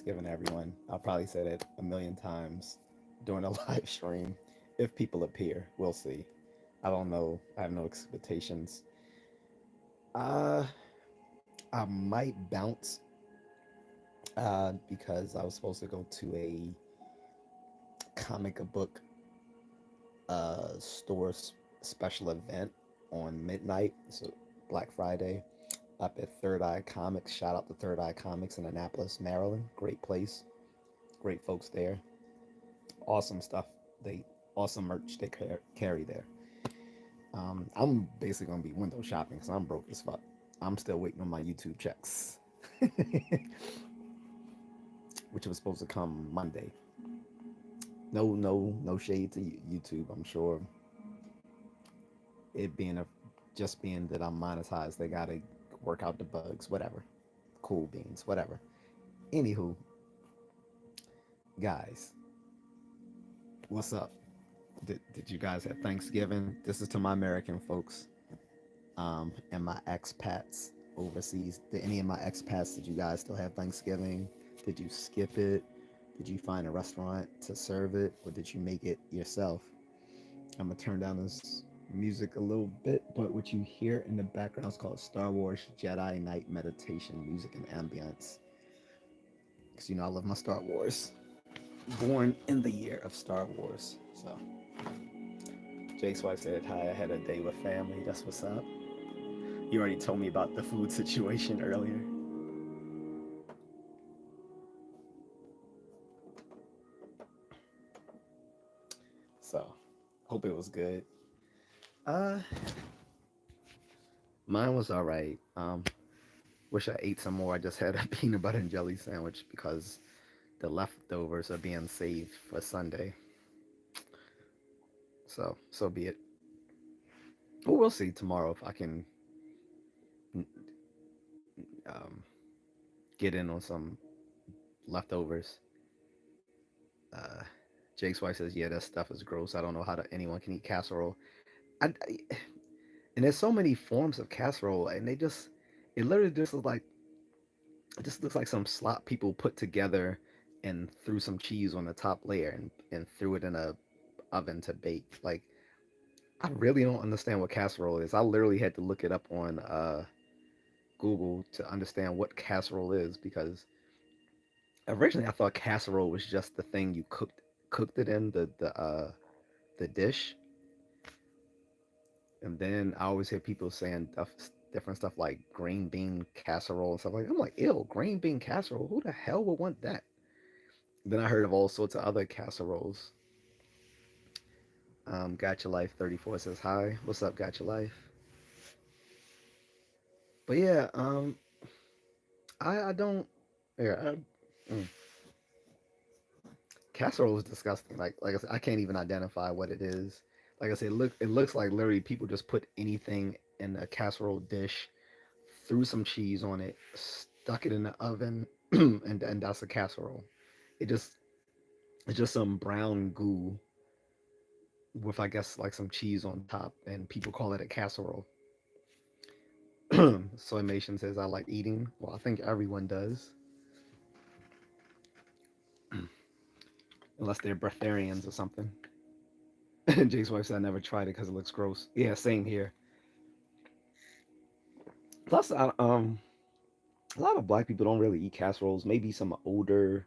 Thanksgiving, everyone. I'll probably say that a million times during a live stream. If people appear, we'll see. I don't know. I have no expectations. Uh, I might bounce because I was supposed to go to a comic book store special event on midnight. So Black Friday up at Third Eye Comics. Shout out to Third Eye Comics in Annapolis, Maryland. Great place. Great folks there. Awesome stuff. They awesome merch they carry there. I'm basically gonna be window shopping because I'm broke as fuck. I'm still waiting on my YouTube checks, which was supposed to come Monday. No shade to YouTube. I'm sure it being a just being that I'm monetized, they gotta work out the bugs, whatever. Cool beans, whatever. Anywho, guys, what's up? Did you guys have Thanksgiving? This is to my American folks, and my expats overseas. Did any of my expats, did you guys still have Thanksgiving? Did you skip it? Did you find a restaurant to serve it, or did you make it yourself? I'm gonna turn down this music a little bit, but what you hear in the background is called Star Wars Jedi Knight Meditation music and ambience. Because I love my Star Wars. Born in the year of Star Wars. So Jake's wife said, "Hi, I had a day with family. That's what's up." You already told me about the food situation earlier. So hope it was good. Uh Mine was all right. Wish I ate some more. I just had a peanut butter and jelly sandwich because the leftovers are being saved for Sunday. So be it. But we'll see tomorrow if I can um, get in on some leftovers. Uh, Jake's wife says, "Yeah, that stuff is gross. I don't know how anyone can eat casserole." And there's so many forms of casserole, and it literally just looks like some slop people put together and threw some cheese on the top layer and threw it in a oven to bake. Like, I really don't understand what casserole is. I literally had to look it up on Google to understand what casserole is because originally I thought casserole was just the thing you cooked it in the dish, and then I always hear people saying different stuff like green bean casserole and stuff like that. I'm like, ew, green bean casserole. Who the hell would want that? Then I heard of all sorts of other casseroles. Gotcha Life 34 says hi. What's up, Gotcha Life? But yeah, I don't. Yeah, mm, casserole is disgusting. Like I said, I can't even identify what it is. Like I said, it looks like literally people just put anything in a casserole dish, threw some cheese on it, stuck it in the oven, and that's a casserole. It just it's just some brown goo with I guess like some cheese on top, and people call it a casserole. Soymation says I like eating. Well, I think everyone does, unless they're breatharians or something. Jake's wife said I never tried it because it looks gross. Yeah, same here. Plus, a lot of black people don't really eat casseroles. Maybe some older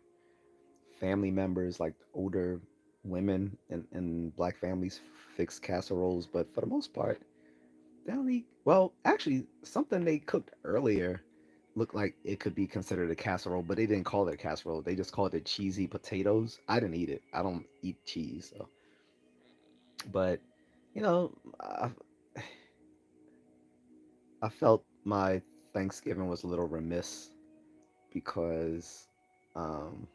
family members, like older women in black families, fix casseroles. But for the most part, they don't eat. Well, actually, something they cooked earlier looked like it could be considered a casserole, but they didn't call it a casserole. They just called it cheesy potatoes. I didn't eat it. I don't eat cheese, so. But you know, I felt my Thanksgiving was a little remiss because um,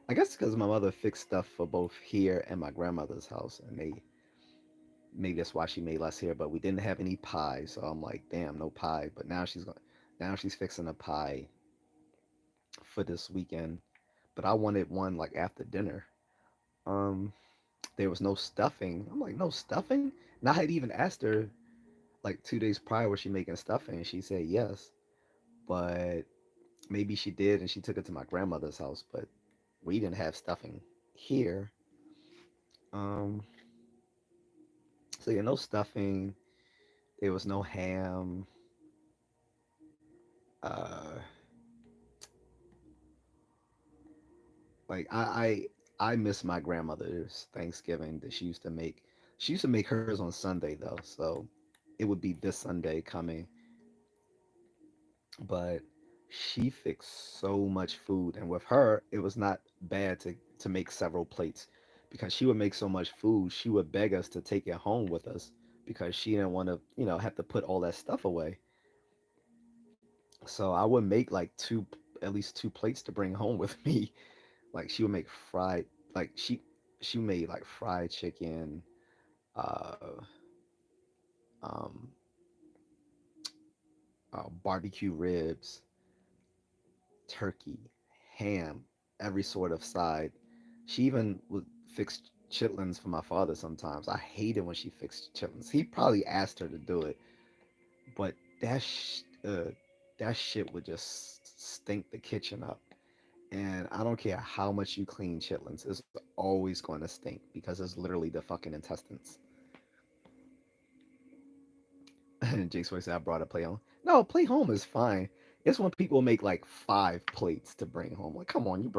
I guess because my mother fixed stuff for both here and my grandmother's house, and they maybe that's why she made less here. But we didn't have any pie, so I'm like, damn, no pie. But now she's fixing a pie for this weekend. But I wanted one like after dinner. Um, there was no stuffing. I'm like, no stuffing. And I had even asked her like 2 days prior was she making stuffing, and she said yes. But Maybe she did and she took it to my grandmother's house, but we didn't have stuffing here. Um, so yeah, no stuffing. There was no ham. Uh, like I miss my grandmother's Thanksgiving that she used to make. She used to make hers on Sunday though, so it would be this Sunday coming. But she fixed so much food, and with her, it was not bad to make several plates because she would make so much food. She would beg us to take it home with us because she didn't want to, have to put all that stuff away. So I would make like at least two plates to bring home with me. Like she would make fried, like she made like fried chicken, uh, um, barbecue ribs, turkey, ham, every sort of side. She even would fix chitlins for my father sometimes. I hated when she fixed chitlins. He probably asked her to do it, but that shit would just stink the kitchen up. And I don't care how much you clean chitlins, it's always going to stink because it's literally the fucking intestines. And Jake's voice said, I brought a plate home. No, plate home is fine. It's when people make like 5 plates to bring home. Like, come on,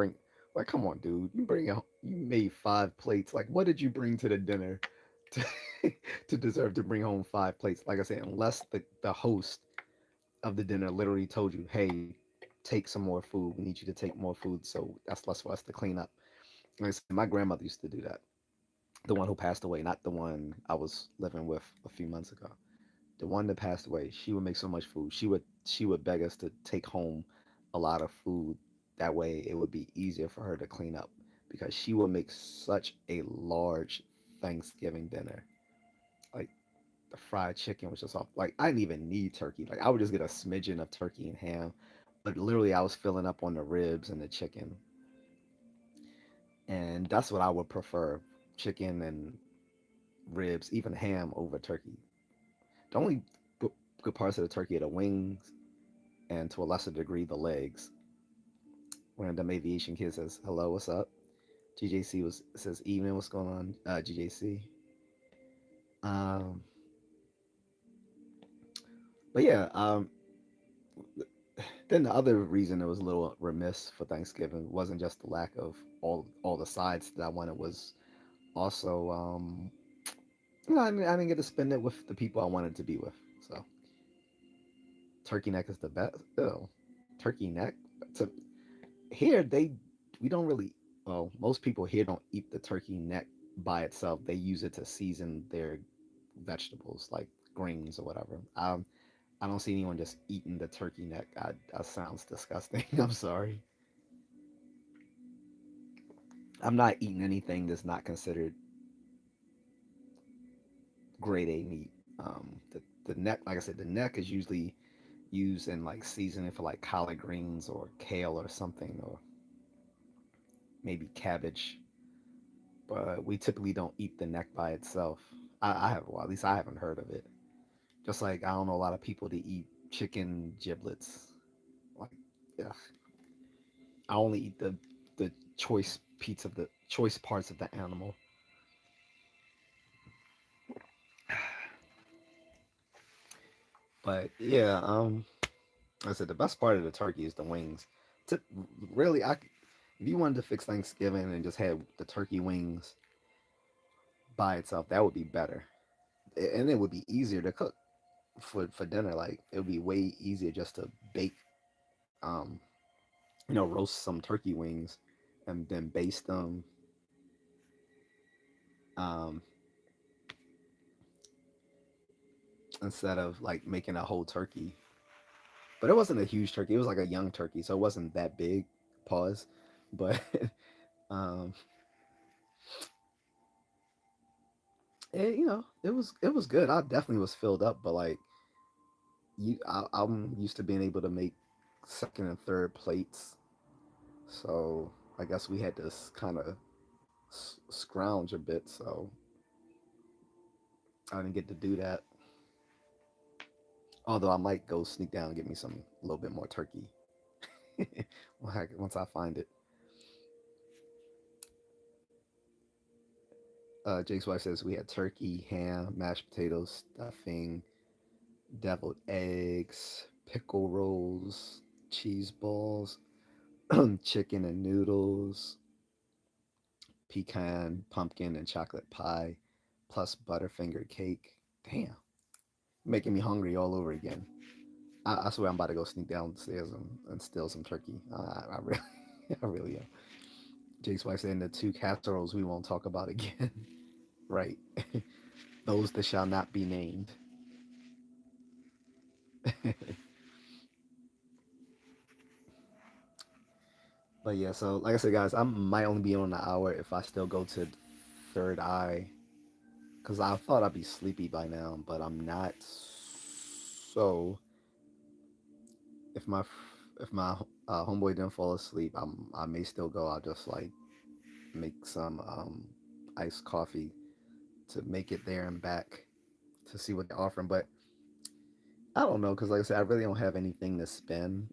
like, come on, dude. You made 5 plates. Like, what did you bring to the dinner to, to deserve to bring home 5 plates? Like I said, unless the host of the dinner literally told you, hey, take some more food. We need you to take more food. So that's less for us to clean up. Like I said, my grandmother used to do that. The one who passed away, not the one I was living with a few months ago. The one that passed away, she would make so much food. She would beg us to take home a lot of food. That way, it would be easier for her to clean up because she would make such a large Thanksgiving dinner. Like the fried chicken was just off. Like I didn't even need turkey. Like I would just get a smidgen of turkey and ham, but literally I was filling up on the ribs and the chicken, and that's what I would prefer: chicken and ribs, even ham over turkey. The only good, good parts of the turkey are the wings and to a lesser degree the legs. Random Aviation Kid says, "Hello, what's up?" GJC was says, "Evening, what's going on?" GJC. Um, but yeah, then the other reason it was a little remiss for Thanksgiving wasn't just the lack of all the sides that I wanted, was also I didn't get to spend it with the people I wanted to be with. So turkey neck is the best. Ew. Turkey neck. To here we don't really, well, most people here don't eat the turkey neck by itself. They use it to season their vegetables like greens or whatever. I don't see anyone just eating the turkey neck. That sounds disgusting. I'm sorry. I'm not eating anything that's not considered grade A meat. The neck, like I said, the neck is usually used in like seasoning for like collard greens or kale or something, or maybe cabbage. But we typically don't eat the neck by itself. I have, well, at least I haven't heard of it. Just like I don't know a lot of people that eat chicken giblets. Like, yeah, I only eat the choice parts of the animal. But yeah, like I said the best part of the turkey is the wings. To, really, if you wanted to fix Thanksgiving and just had the turkey wings by itself, that would be better, and it would be easier to cook for dinner. Like it would be way easier just to bake, um, roast some turkey wings and then baste them, um, instead of like making a whole turkey. But it wasn't a huge turkey. It was like a young turkey, so it wasn't that big. Pause. But um, it was good. I definitely was filled up, but like I'm used to being able to make second and third plates, so I guess we had to kind of scrounge a bit. So I didn't get to do that. Although I might go sneak down and get me some a little bit more turkey. Once I find it. Jake's wife says we had turkey, ham, mashed potatoes, stuffing, deviled eggs, pickle rolls, cheese balls, chicken and noodles, pecan, pumpkin, and chocolate pie, plus butterfinger cake. Damn, making me hungry all over again. I swear I'm about to go sneak downstairs and steal some turkey. I really, I really am. Jake's wife saying the two casseroles we won't talk about again. Right. Those that shall not be named. But yeah, so like I said, guys, I might only be on an hour if I still go to third eye, because I thought I'd be sleepy by now, but I'm not. So if my homeboy didn't fall asleep, I may still go. I'll just like make some iced coffee to make it there and back to see what they're offering. But I don't know, because like I said, I really don't have anything to spend.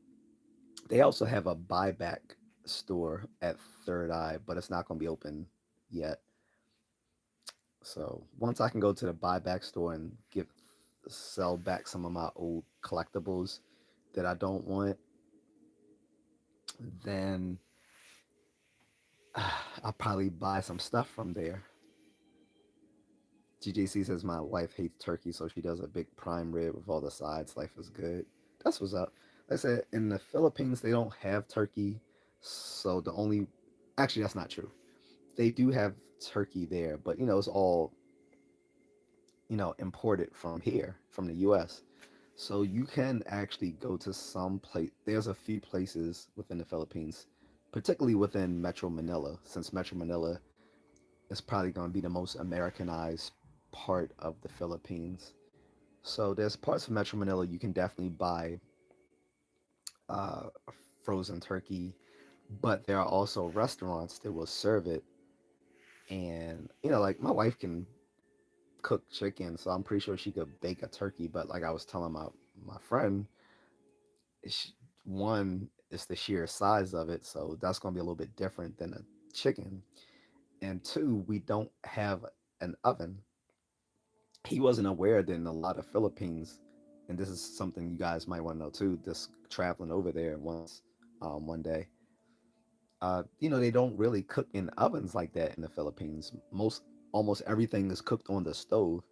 They also have a buyback store at Third Eye, but it's not going to be open yet. So once I can go to the buyback store and give sell back some of my old collectibles that I don't want, then I'll probably buy some stuff from there. GJC says my wife hates turkey, so she does a big prime rib with all the sides. Life is good. That's what's up. Like I said, in the Philippines, they don't have turkey, so the only actually that's not true. They do have turkey there, but it's all imported from here, from the U.S. So you can actually go to some place. There's a few places within the Philippines, particularly within Metro Manila, since Metro Manila is probably going to be the most Americanized part of the Philippines. So there's parts of Metro Manila you can definitely buy uh, frozen turkey, but there are also restaurants that will serve it. And like my wife can cook chicken, so I'm pretty sure she could bake a turkey. But like I was telling my friend, she, one is the sheer size of it, so that's going to be a little bit different than a chicken. And two, we don't have an oven. He wasn't aware that in a lot of Philippines, and this is something you guys might want to know too. Just traveling over there once, one day, they don't really cook in ovens like that in the Philippines. Almost everything is cooked on the stove.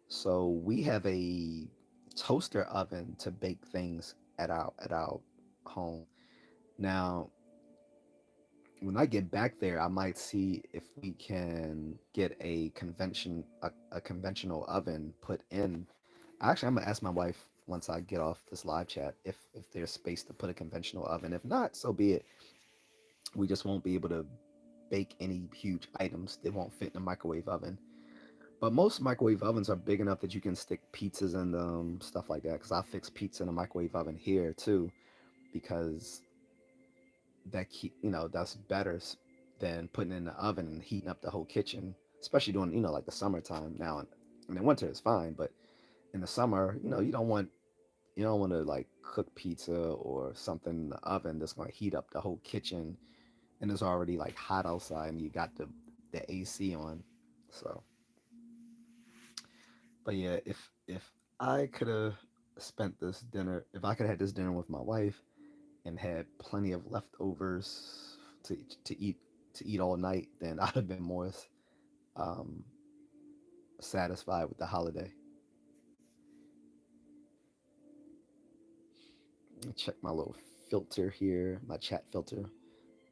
So we have a toaster oven to bake things at our home. Now, when I get back there, I might see if we can get a conventional oven put in. Actually, I'm gonna ask my wife once I get off this live chat if there's space to put a conventional oven. If not, so be it. We just won't be able to bake any huge items. They won't fit in a microwave oven. But most microwave ovens are big enough that you can stick pizzas in them, stuff like that. Because I fix pizza in a microwave oven here too, because that's better than putting it in the oven and heating up the whole kitchen, especially during like the summertime. Now, in the winter it's fine, but in the summer, you don't want to like cook pizza or something in the oven that's going to heat up the whole kitchen, and it's already like hot outside, and you got the AC on. So, but yeah, if I could have spent this dinner, if I could have had this dinner with my wife and had plenty of leftovers to to eat to eat all night, then I'd have been more um, satisfied with the holiday. Check my little filter here, my chat filter.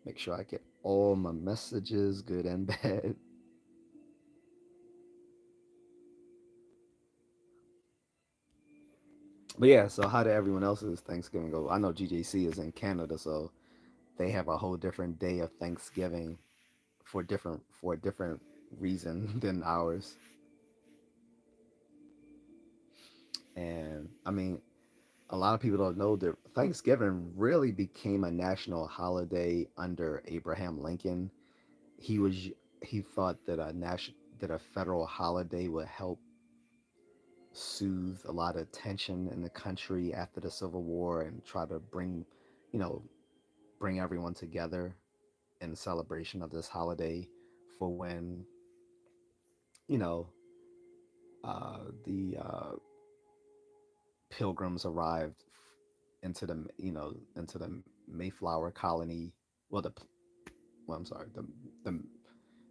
Make sure I get all my messages, good and bad. But yeah, so how did everyone else's Thanksgiving go? I know GJC is in Canada, so they have a whole different day of Thanksgiving for a different reason than ours. And I mean, a lot of people don't know that Thanksgiving really became a national holiday under Abraham Lincoln. He was he thought that a federal holiday would help soothe a lot of tension in the country after the Civil War and try to bring, you know, bring everyone together in celebration of this holiday for when, you know, the pilgrims arrived into the, into the Mayflower colony. Well, I'm sorry, the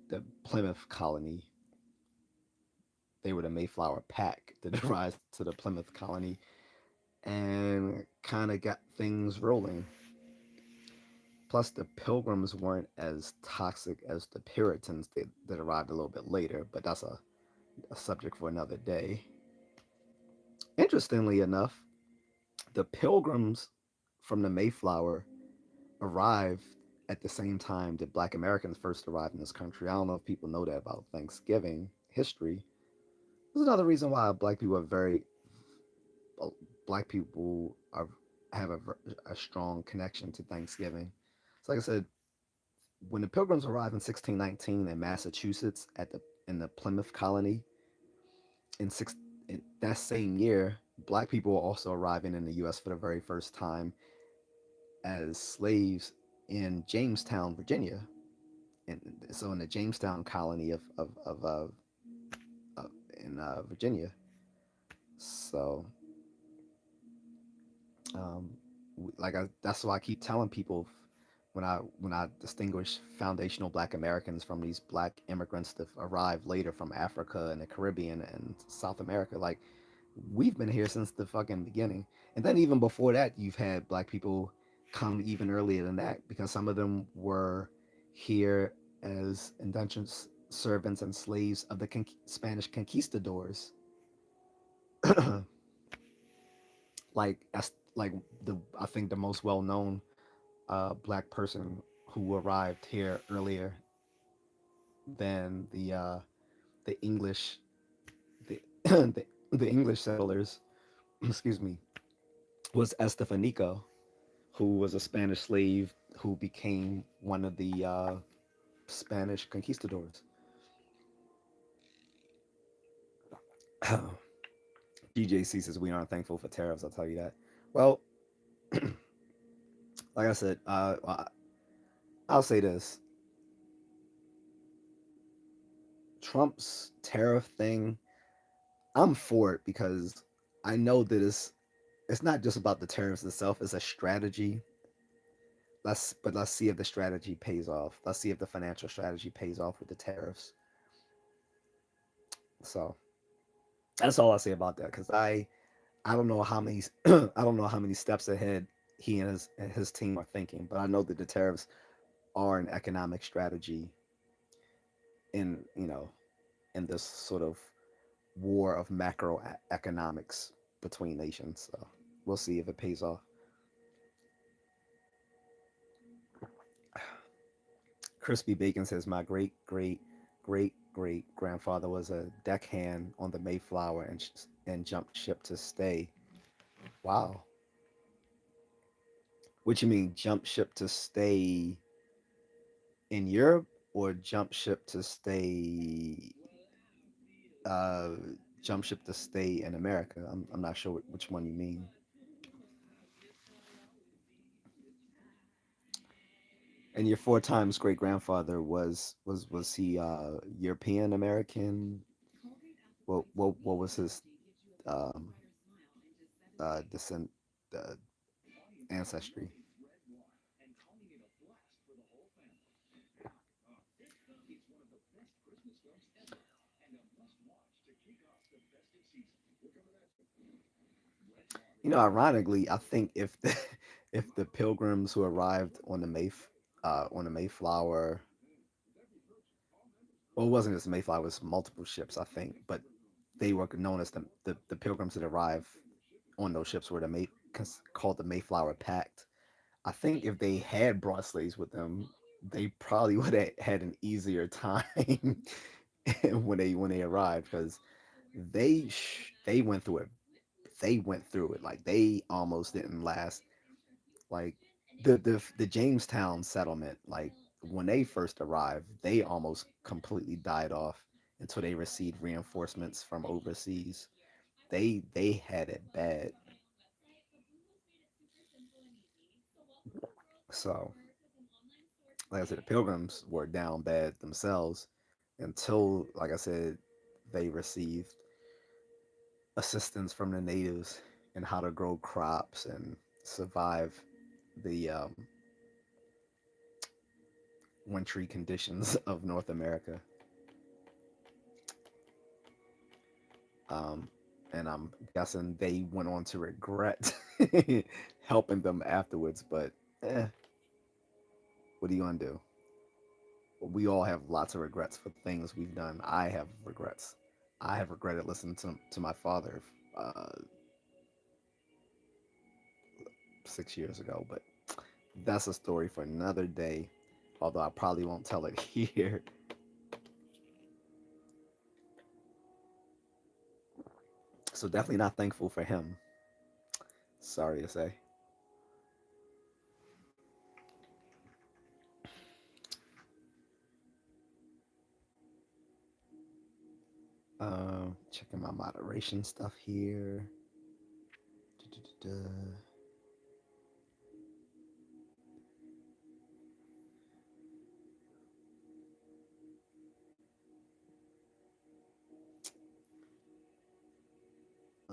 the Plymouth colony. They were the Mayflower pack that arrived to the Plymouth colony and kind of got things rolling. Plus, the pilgrims weren't as toxic as the Puritans that arrived a little bit later, but that's a subject for another day. Interestingly enough, the pilgrims from the Mayflower arrived at the same time that Black Americans first arrived in this country. I don't know if people know that about Thanksgiving history. There's another reason why uh, black people are have a strong connection to Thanksgiving. So, like I said, when the Pilgrims arrived in 1619 in Massachusetts in the Plymouth colony, in six in that same year, black people were also arriving in the U.S. for the very first time as slaves in Jamestown, Virginia. And so in the Jamestown colony of in Virginia. So um, that's why I keep telling people when I distinguish foundational Black Americans from these Black immigrants that arrived later from Africa and the Caribbean and South America, like we've been here since the fucking beginning. And then even before that, you've had Black people come even earlier than that because some of them were here as indentured servants and slaves of the Spanish conquistadors. Like the I think the most well known Black person who arrived here earlier than the English the the English settlers. Excuse me, was Estefanico, who was a Spanish slave who became one of the Spanish conquistadors. J.A.C says we aren't thankful for tariffs. I'll tell you that. Well, like I said, I'll say this: Trump's tariff thing. I'm for it because I know that it's not just about the tariffs itself. It's a strategy. Let's see if the strategy pays off. Let's see if the financial strategy pays off with the tariffs. So that's all I say about that because I don't know how many I don't know how many steps ahead he and his team are thinking, but I know that the tariffs are an economic strategy in in this sort of war of macroeconomics between nations. So we'll see if it pays off. Crispy Bacon says my great grandfather was a deckhand on the Mayflower and jumped ship to stay. Wow. What you mean jump ship to stay in Europe or jump ship to stay uh jump ship to stay in America? I'm not sure which one you mean. And your four times great grandfather was he European American? What was his um descent uh, ancestry? Ironically, I think if the if the pilgrims who arrived on the Mayflower, well, it wasn't just Mayflower, it was multiple ships, I think, but they were known as the pilgrims that arrived on those ships were called the Mayflower Pact. I think if they had brought slaves with them, they probably would have had an easier time when they arrived because they went through it. They went through it like they almost didn't last. Like the Jamestown settlement, like when they first arrived, they almost completely died off until they received reinforcements from overseas. They had it bad. So. like I said, the Pilgrims were down bad themselves until, like I said, they received assistance from the natives in how to grow crops and survive the wintry conditions of North America. Um, and I'm guessing they went on to regret helping them afterwards. But what are you gonna do? We all have lots of regrets for things we've done. I have regrets. I have regretted listening to my father uh, 6 years ago, but that's a story for another day. Although I probably won't tell it here. So definitely not thankful for him. Sorry to say. Checking my moderation stuff here. Da-da-da-da.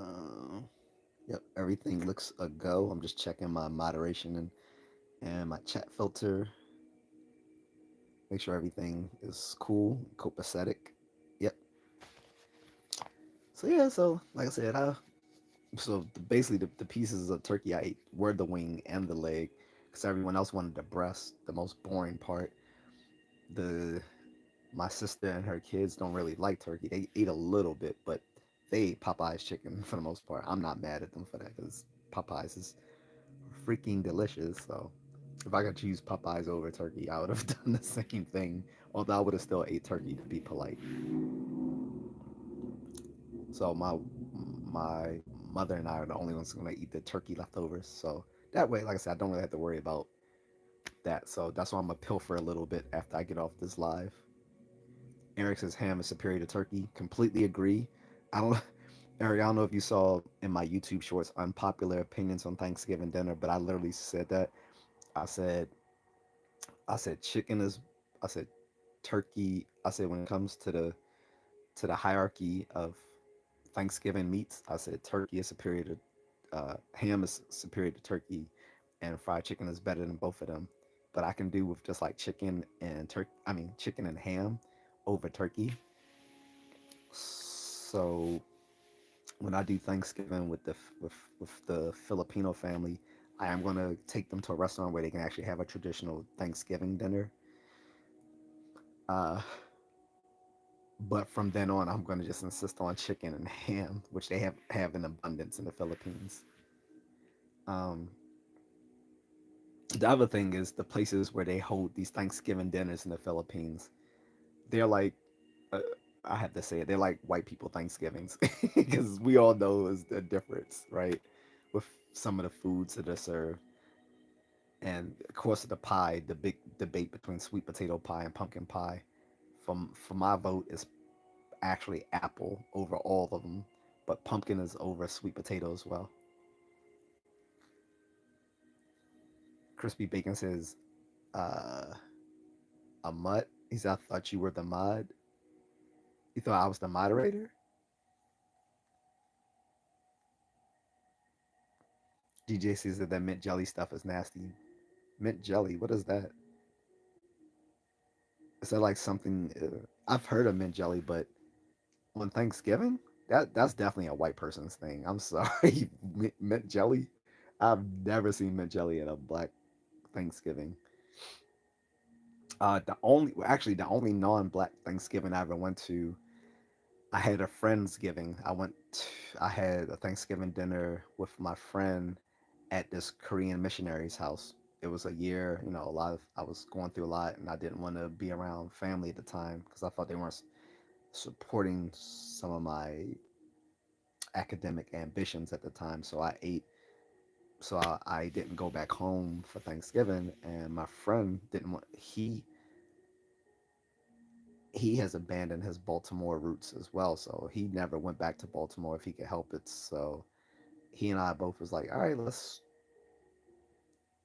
Uh, yep, everything looks a go. I'm just checking my moderation and my chat filter. Make sure everything is cool, copacetic. Yep. So yeah, so like I said, basically the pieces of turkey I ate were the wing and the leg, because everyone else wanted the breast, the most boring part. The My sister and her kids don't really like turkey. They eat a little bit, but they ate Popeye's chicken for the most part. I'm not mad at them for that because Popeyes is freaking delicious. So if I could choose Popeyes over turkey, I would have done the same thing. Although I would have still ate turkey to be polite. So my mother and I are the only ones going to eat the turkey leftovers. So that way, like I said, I don't really have to worry about that. So that's why I'm gonna pilfer a little bit after I get off this live. Eric says ham is superior to turkey. Completely agree. I don't, Eric. I don't know if you saw in my YouTube shorts unpopular opinions on Thanksgiving dinner, but I literally said that. I said, I said chicken is. I said turkey. I said when it comes to the hierarchy of Thanksgiving meats, I said turkey is superior to ham is superior to turkey, and fried chicken is better than both of them. But I can do with just like chicken and turkey. I mean, chicken and ham over turkey. So when I do Thanksgiving with the Filipino family, I am gonna take them to a restaurant where they can actually have a traditional Thanksgiving dinner. Uh, but from then on, I'm gonna just insist on chicken and ham, which they have in abundance in the Philippines. Um, the other thing is the places where they hold these Thanksgiving dinners in the Philippines. They're like, uh, I have to say it, they're like white people Thanksgivings because we all know is the difference, right? With some of the foods that are served, and of course the pie, the big debate between sweet potato pie and pumpkin pie. For my vote is actually apple over all of them, but pumpkin is over sweet potato as well. Crispy Bacon says, uh, a mutt. He said, I thought you were the mod. You thought I was the moderator? DJ says that mint jelly stuff is nasty. Mint jelly, what is that? Is that like something? I've heard of mint jelly, but on Thanksgiving, that's definitely a white person's thing. I'm sorry, mint jelly. I've never seen mint jelly at a black Thanksgiving. The only non-black Thanksgiving I ever went to, I had a friendsgiving. I had a Thanksgiving dinner with my friend at this Korean missionary's house. It was a year, I was going through a lot, and I didn't want to be around family at the time because I thought they weren't supporting some of my academic ambitions at the time. So I didn't go back home for Thanksgiving, and my friend didn't want he has abandoned his Baltimore roots as well, so he never went back to Baltimore if he could help it. So he and I both was like, all right, let's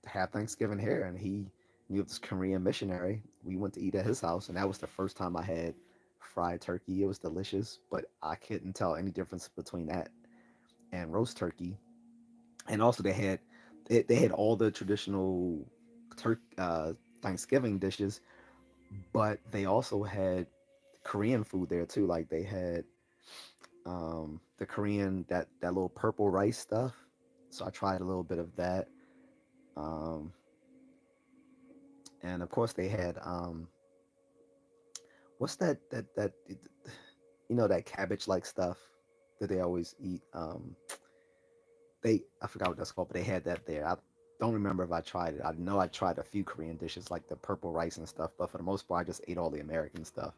have Thanksgiving here, and he knew of this Korean missionary. We went to eat at his house, and that was the first time I had fried turkey. It was delicious, but I couldn't tell any difference between that and roast turkey. And also, they had all the traditional Thanksgiving dishes, but they also had Korean food there too. Like they had the Korean that little purple rice stuff. So I tried a little bit of that. Um, and of course they had what's that that cabbage like stuff that they always eat. They I forgot what that's called, but they had that there. I don't remember if I tried it. I know I tried a few Korean dishes like the purple rice and stuff, but for the most part, I just ate all the American stuff.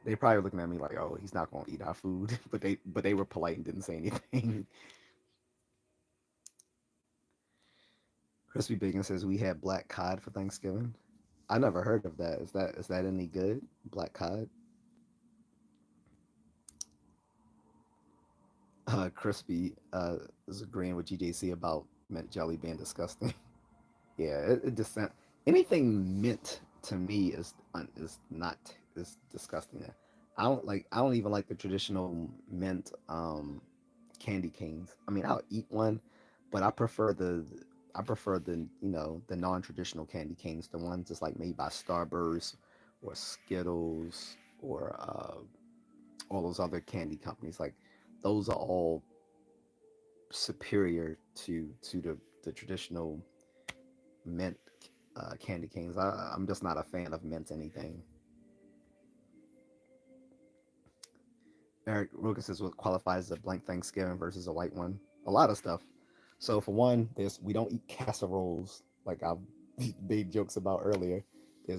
They probably were looking at me like, "Oh, he's not going to eat our food," but they were polite and didn't say anything. Crispy Bacon says we had black cod for Thanksgiving. I never heard of that. Is that any good? Black cod? Crispy is agreeing with J.A.C about mint jelly being disgusting. Yeah, it just anything mint to me is not is disgusting. I don't even like the traditional mint candy canes. I mean, I'll eat one, but I prefer the non-traditional candy canes, the ones just like made by Starburst or Skittles or all those other candy companies. Like those are all superior to the traditional mint candy canes. I'm just not a fan of mint anything. Eric Rugas says what qualifies as a blank Thanksgiving versus a white one. A lot of stuff. So for one, there's we don't eat casseroles like I've made jokes about earlier.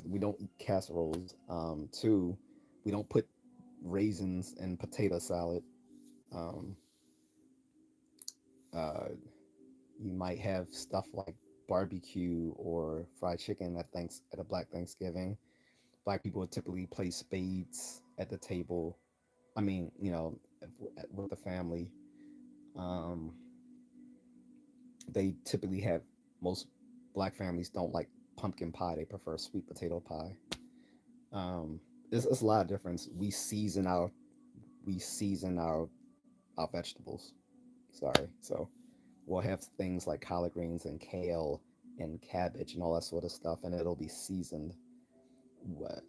We don't eat casseroles. Two, we don't put raisins in potato salad. Um, uh, you might have stuff like barbecue or fried chicken at a Black Thanksgiving. Black people would typically play spades at the table. I mean, with the family. Um, they typically have most black families don't like pumpkin pie. They prefer sweet potato pie. It's a lot of difference. We season our vegetables. Sorry, so we'll have things like collard greens and kale and cabbage and all that sort of stuff, and it'll be seasoned. What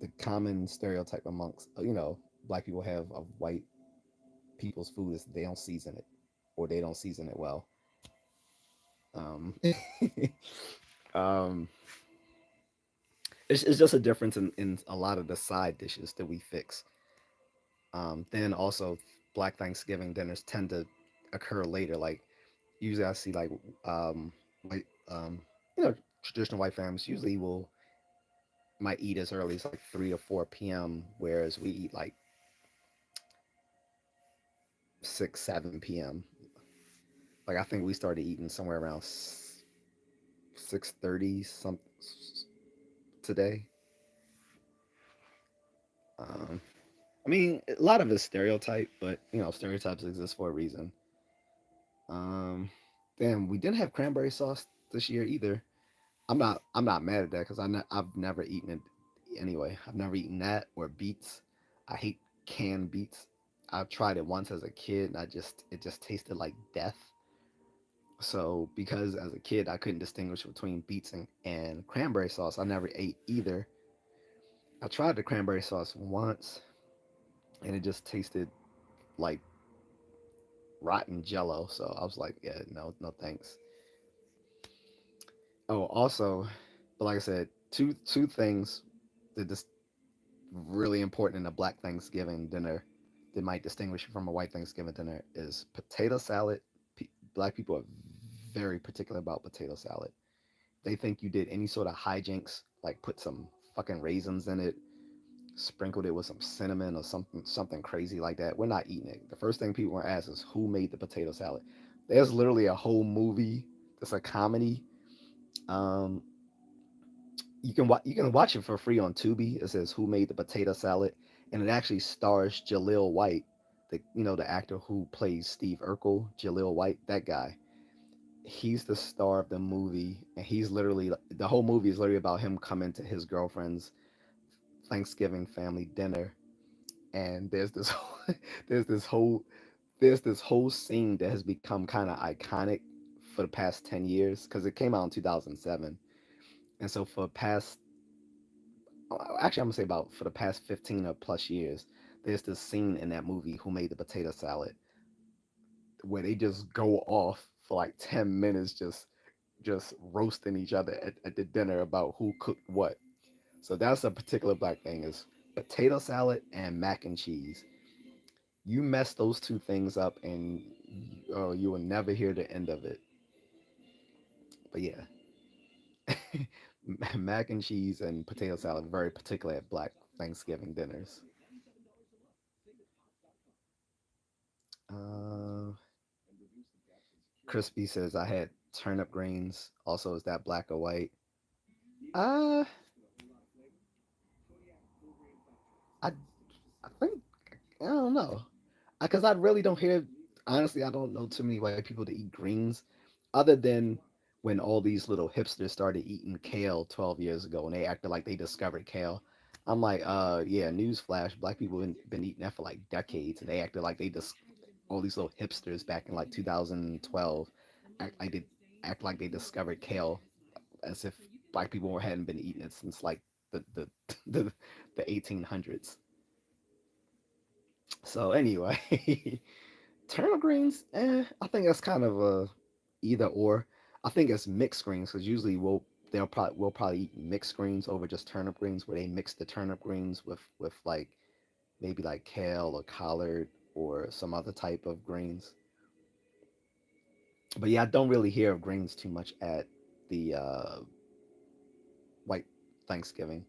the common stereotype amongst black people have of white people's food is they don't season it or they don't season it well. Um, um, it's just a difference in a lot of the side dishes that we fix. Then also Black Thanksgiving dinners tend to occur later. Like usually I see like white traditional white families usually will might eat as early as like 3 or 4 p.m. whereas we eat like 6 7 p.m. Like I think we started eating somewhere around 6:30 some today. Um, I mean, a lot of it's stereotype, but stereotypes exist for a reason. Um, Damn, we didn't have cranberry sauce this year either. I'm not mad at that because I've never eaten it anyway. I've never eaten that or beets. I hate canned beets. I tried it once as a kid and it just tasted like death. So because as a kid I couldn't distinguish between beets and cranberry sauce, I never ate either. I tried the cranberry sauce once and it just tasted like rotten jello. So I was like, yeah, no, no thanks. Oh, also, but like I said, two things that just really important in a Black Thanksgiving dinner that might distinguish it from a white Thanksgiving dinner is potato salad. Black people are very particular about potato salad. They think you did any sort of hijinks, like put some fucking raisins in it, sprinkled it with some cinnamon or something crazy like that. We're not eating it. The first thing people want to ask is who made the potato salad. There's literally a whole movie that's a comedy. Um, you can watch it for free on Tubi. It says who made the potato salad, and it actually stars Jaleel White, the actor who plays Steve Urkel. Jaleel White, that guy. he's the star of the movie, and he's literally the whole movie is literally about him coming to his girlfriend's Thanksgiving family dinner, and there's this whole there's this whole scene that has become kind of iconic for the past 10 years because it came out in 2007. And so for past actually I'm gonna say about for the past 15 or plus years, there's this scene in that movie Who Made the Potato Salad where they just go off for like 10 minutes just roasting each other at the dinner about who cooked what. So that's a particular black thing is potato salad and mac and cheese. You mess those two things up and you will never hear the end of it. But yeah, mac and cheese and potato salad very particular at black Thanksgiving dinners. Uh, Crispy says I had turnip greens. Also, is that black or white? Uh, I I think I don't know because I really don't hear. Honestly, I don't know too many white people that eat greens, other than when all these little hipsters started eating kale 12 years ago and they acted like they discovered kale. I'm like, yeah, newsflash, black people been eating that for like decades, and they acted like they just all these little hipsters back in like 2012 act like they act like they discovered kale as if black people hadn't been eating it since like the the, the 1800s. So anyway, turnip greens, I think that's kind of a either or. I think it's mixed greens because usually we'll probably eat mixed greens over just turnip greens where they mix the turnip greens with like maybe like kale or collard or some other type of greens. But yeah, I don't really hear of greens too much at the white Thanksgiving.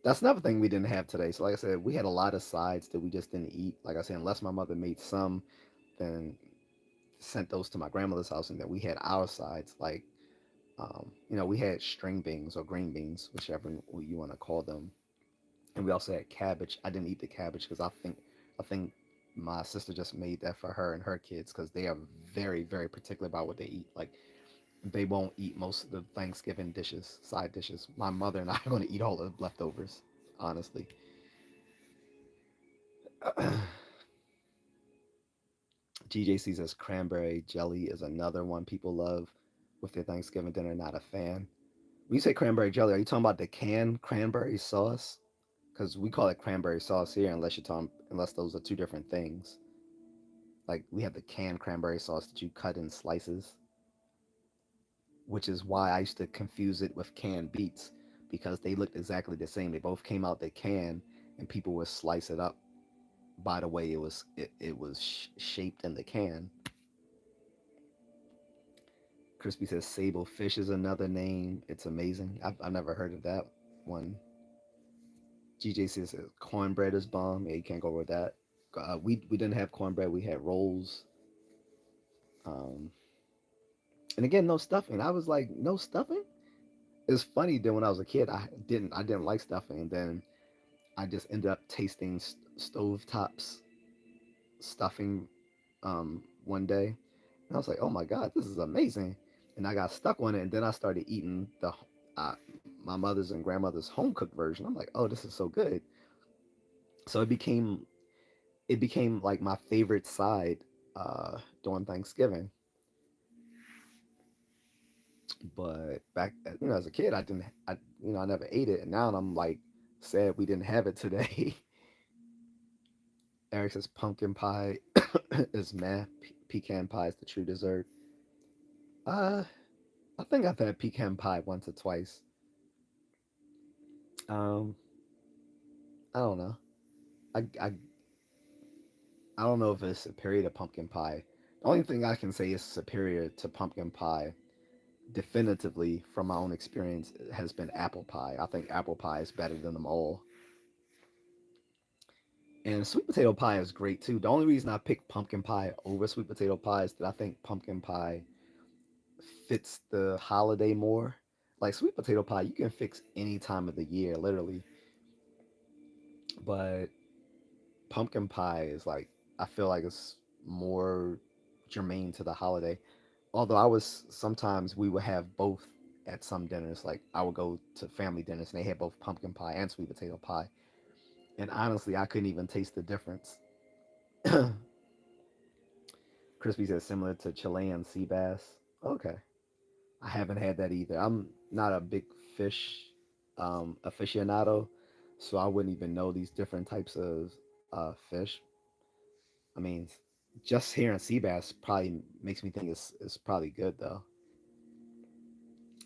That's another thing we didn't have today. So like I said, we had a lot of sides that we just didn't eat. Like I said, unless my mother made some, then sent those to my grandmother's house, and then we had our sides. Like, we had string beans or green beans, whichever you want to call them, and we also had cabbage. I didn't eat the cabbage because I think my sister just made that for her and her kids because they are very very particular about what they eat. Like they won't eat most of the Thanksgiving dishes, side dishes. My mother and I are going to eat all the leftovers. Honestly, GJC says cranberry jelly is another one people love with their Thanksgiving dinner. Not a fan. When you say cranberry jelly, are you talking about the canned cranberry sauce? Because we call it cranberry sauce here, unless those are two different things. Like we have the canned cranberry sauce that you cut in slices, which is why I used to confuse it with canned beets because they looked exactly the same. They both came out the can, and people would slice it up by the way it was shaped in the can. Crispy says sable fish is another name. It's amazing. I've never heard of that one. GJ says cornbread is bomb. Yeah, you can't go with that. We didn't have cornbread. We had rolls. Um, and again, no stuffing. I was like, no stuffing. It's funny that when I was a kid, I didn't like stuffing, and then I just ended up tasting stovetops stuffing one day, and I was like, oh my god, this is amazing. And I got stuck on it, and then I started eating uh, my mother's and grandmother's home cooked version. I'm like, oh, this is so good. So it became like my favorite side during Thanksgiving. But back, as a kid, I didn't, I never ate it, and now I'm like sad we didn't have it today. Eric says pumpkin pie is meh. Pecan pie is the true dessert. Uh, I think I've had pecan pie once or twice. Um, I don't know. I don't know if it's superior to pumpkin pie. The only thing I can say is superior to pumpkin pie, definitively from my own experience, has been apple pie. I think apple pie is better than them all. And sweet potato pie is great too. The only reason I picked pumpkin pie over sweet potato pie is that I think pumpkin pie fits the holiday more. Like sweet potato pie, you can fix any time of the year, literally. But pumpkin pie is like, I feel like it's more germane to the holiday. although I was sometimes we would have both at some dinners. Like I would go to family dinners and they had both pumpkin pie and sweet potato pie. And honestly, I couldn't even taste the difference. Crispy says similar to Chilean sea bass. Okay, I haven't had that either. I'm not a big fish aficionado, so I wouldn't even know these different types of fish. I mean, just hearing sea bass probably makes me think it's probably good though.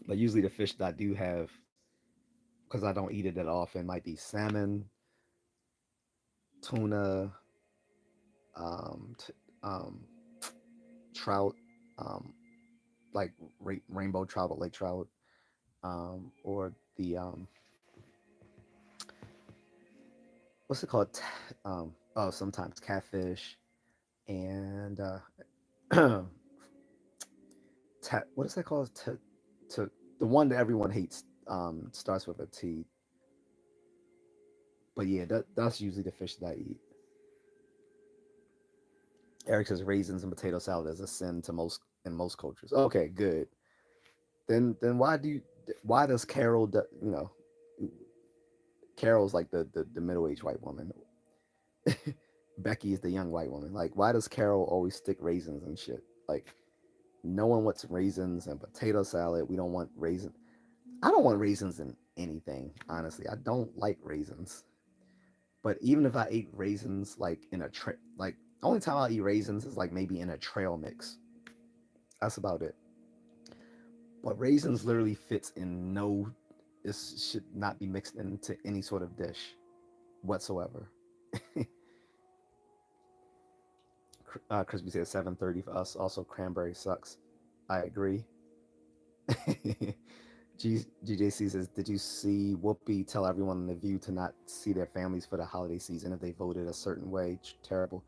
But usually the fish that I do have, because I don't eat it that often, might be salmon, tuna, t- um, trout, um, like rainbow trout, lake trout, or the what's it called? Oh, sometimes catfish and what is that called? To the one that everyone hates starts with a T. But yeah, that's usually the fish that I eat. Eric says raisins and potato salad is a sin to most in most cultures. Okay, good. Then why does Carol Carol's like the middle aged white woman. Becky is the young white woman. Like why does Carol always stick raisins and shit? Like no one wants raisins and potato salad. We don't want raisins. I don't want raisins in anything, honestly. I don't like raisins. But even if I ate raisins like in a like only time I eat raisins is like maybe in a trail mix. That's about it. But raisins literally fits in no. This should not be mixed into any sort of dish whatsoever. Crispy says 7:30 for us. Also, cranberry sucks. I agree. GJC says, did you see Whoopi tell everyone in the View to not see their families for the holiday season if they voted a certain way? Terrible.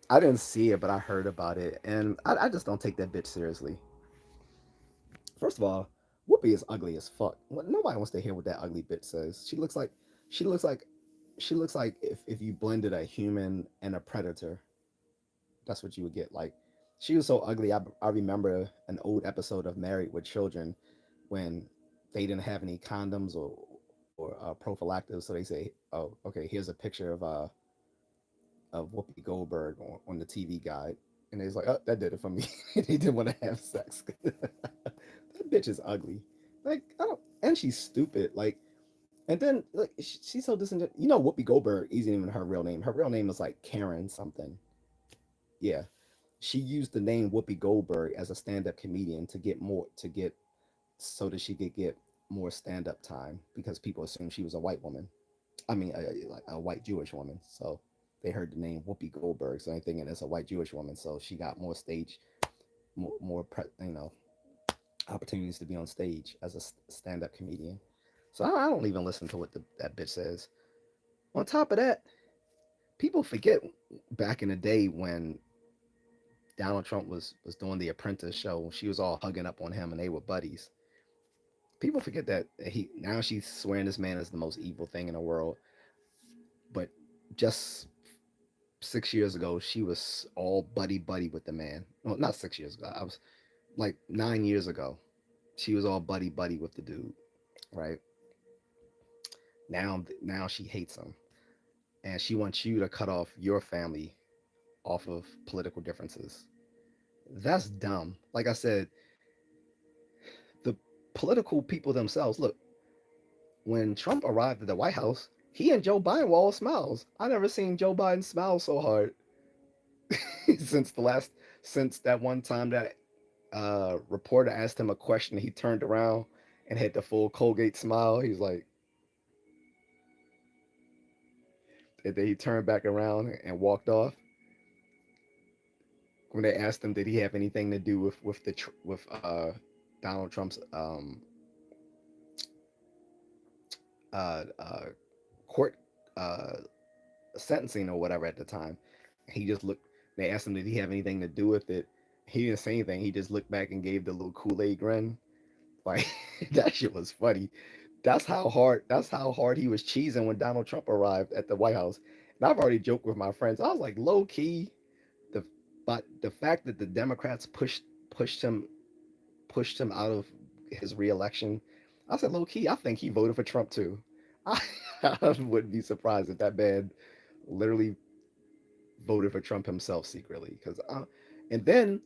I didn't see it, but I heard about it, and I just don't take that bitch seriously. First of all, Whoopi is ugly as fuck. Nobody wants to hear what that ugly bitch says. She looks like, she looks like if you blended a human and a predator, that's what you would get. Like, she was so ugly. I remember an old episode of Married with Children when they didn't have any condoms or prophylactics, so they say, "Oh, okay, here's a picture of Whoopi Goldberg on the TV guide," and it's like, "Oh, that did it for me." They didn't want to have sex. That bitch is ugly. Like I don't, and she's stupid. Like, and then like she's so disingenuous. You know, Whoopi Goldberg isn't even her real name. Her real name is like Karen something. Yeah, she used the name Whoopi Goldberg as a stand-up comedian to get so that she could get more stand-up time because people assumed she was a white woman. I mean, like a white Jewish woman. So they heard the name Whoopi Goldberg, so they thinking it's a white Jewish woman. So she got more stage, opportunities to be on stage as a stand-up comedian. So I don't even listen to what that bitch says. On top of that, people forget back in the day when Donald Trump was doing the Apprentice show, she was all hugging up on him and they were buddies. People forget that he now she's swearing this man is the most evil thing in the world. But just 6 years ago, she was all buddy buddy with the man. Well, not 6 years ago. I was like 9 years ago. She was all buddy buddy with the dude, right? Now she hates him, and she wants you to cut off your family off of political differences. That's dumb. Like I said, the political people themselves. Look, when Trump arrived at the White House, he and Joe Biden were all smiles. I never seen Joe Biden smile so hard since the last since that one time that reporter asked him a question. He turned around and had the full Colgate smile. He's like, and then he turned back around and walked off. When they asked him, did he have anything to do with Donald Trump's uh, uh, court uh, sentencing or whatever at the time, he just looked. They asked him, did he have anything to do with it? He didn't say anything. He just looked back and gave the little Kool-Aid grin. Like that shit was funny. That's how hard he was cheesing when Donald Trump arrived at the White House. And I've already joked with my friends. I was like, low key, the but the fact that the Democrats pushed him pushed him out of his reelection. I said, low key, I think he voted for Trump too. I, I wouldn't be surprised if that man literally voted for Trump himself secretly. And then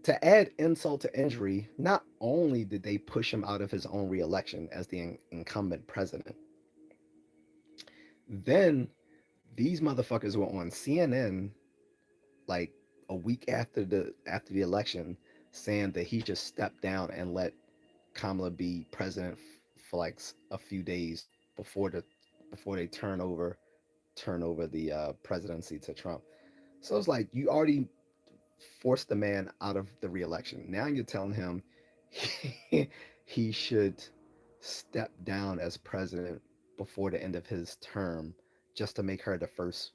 to add insult to injury, not only did they push him out of his own reelection as the incumbent president, then these motherfuckers were on CNN like a week after the election saying that he should step down and let Kamala be president for like a few days before they turn over the presidency to Trump. So it's like you already forced the man out of the reelection. Now you're telling him he should step down as president before the end of his term just to make her the first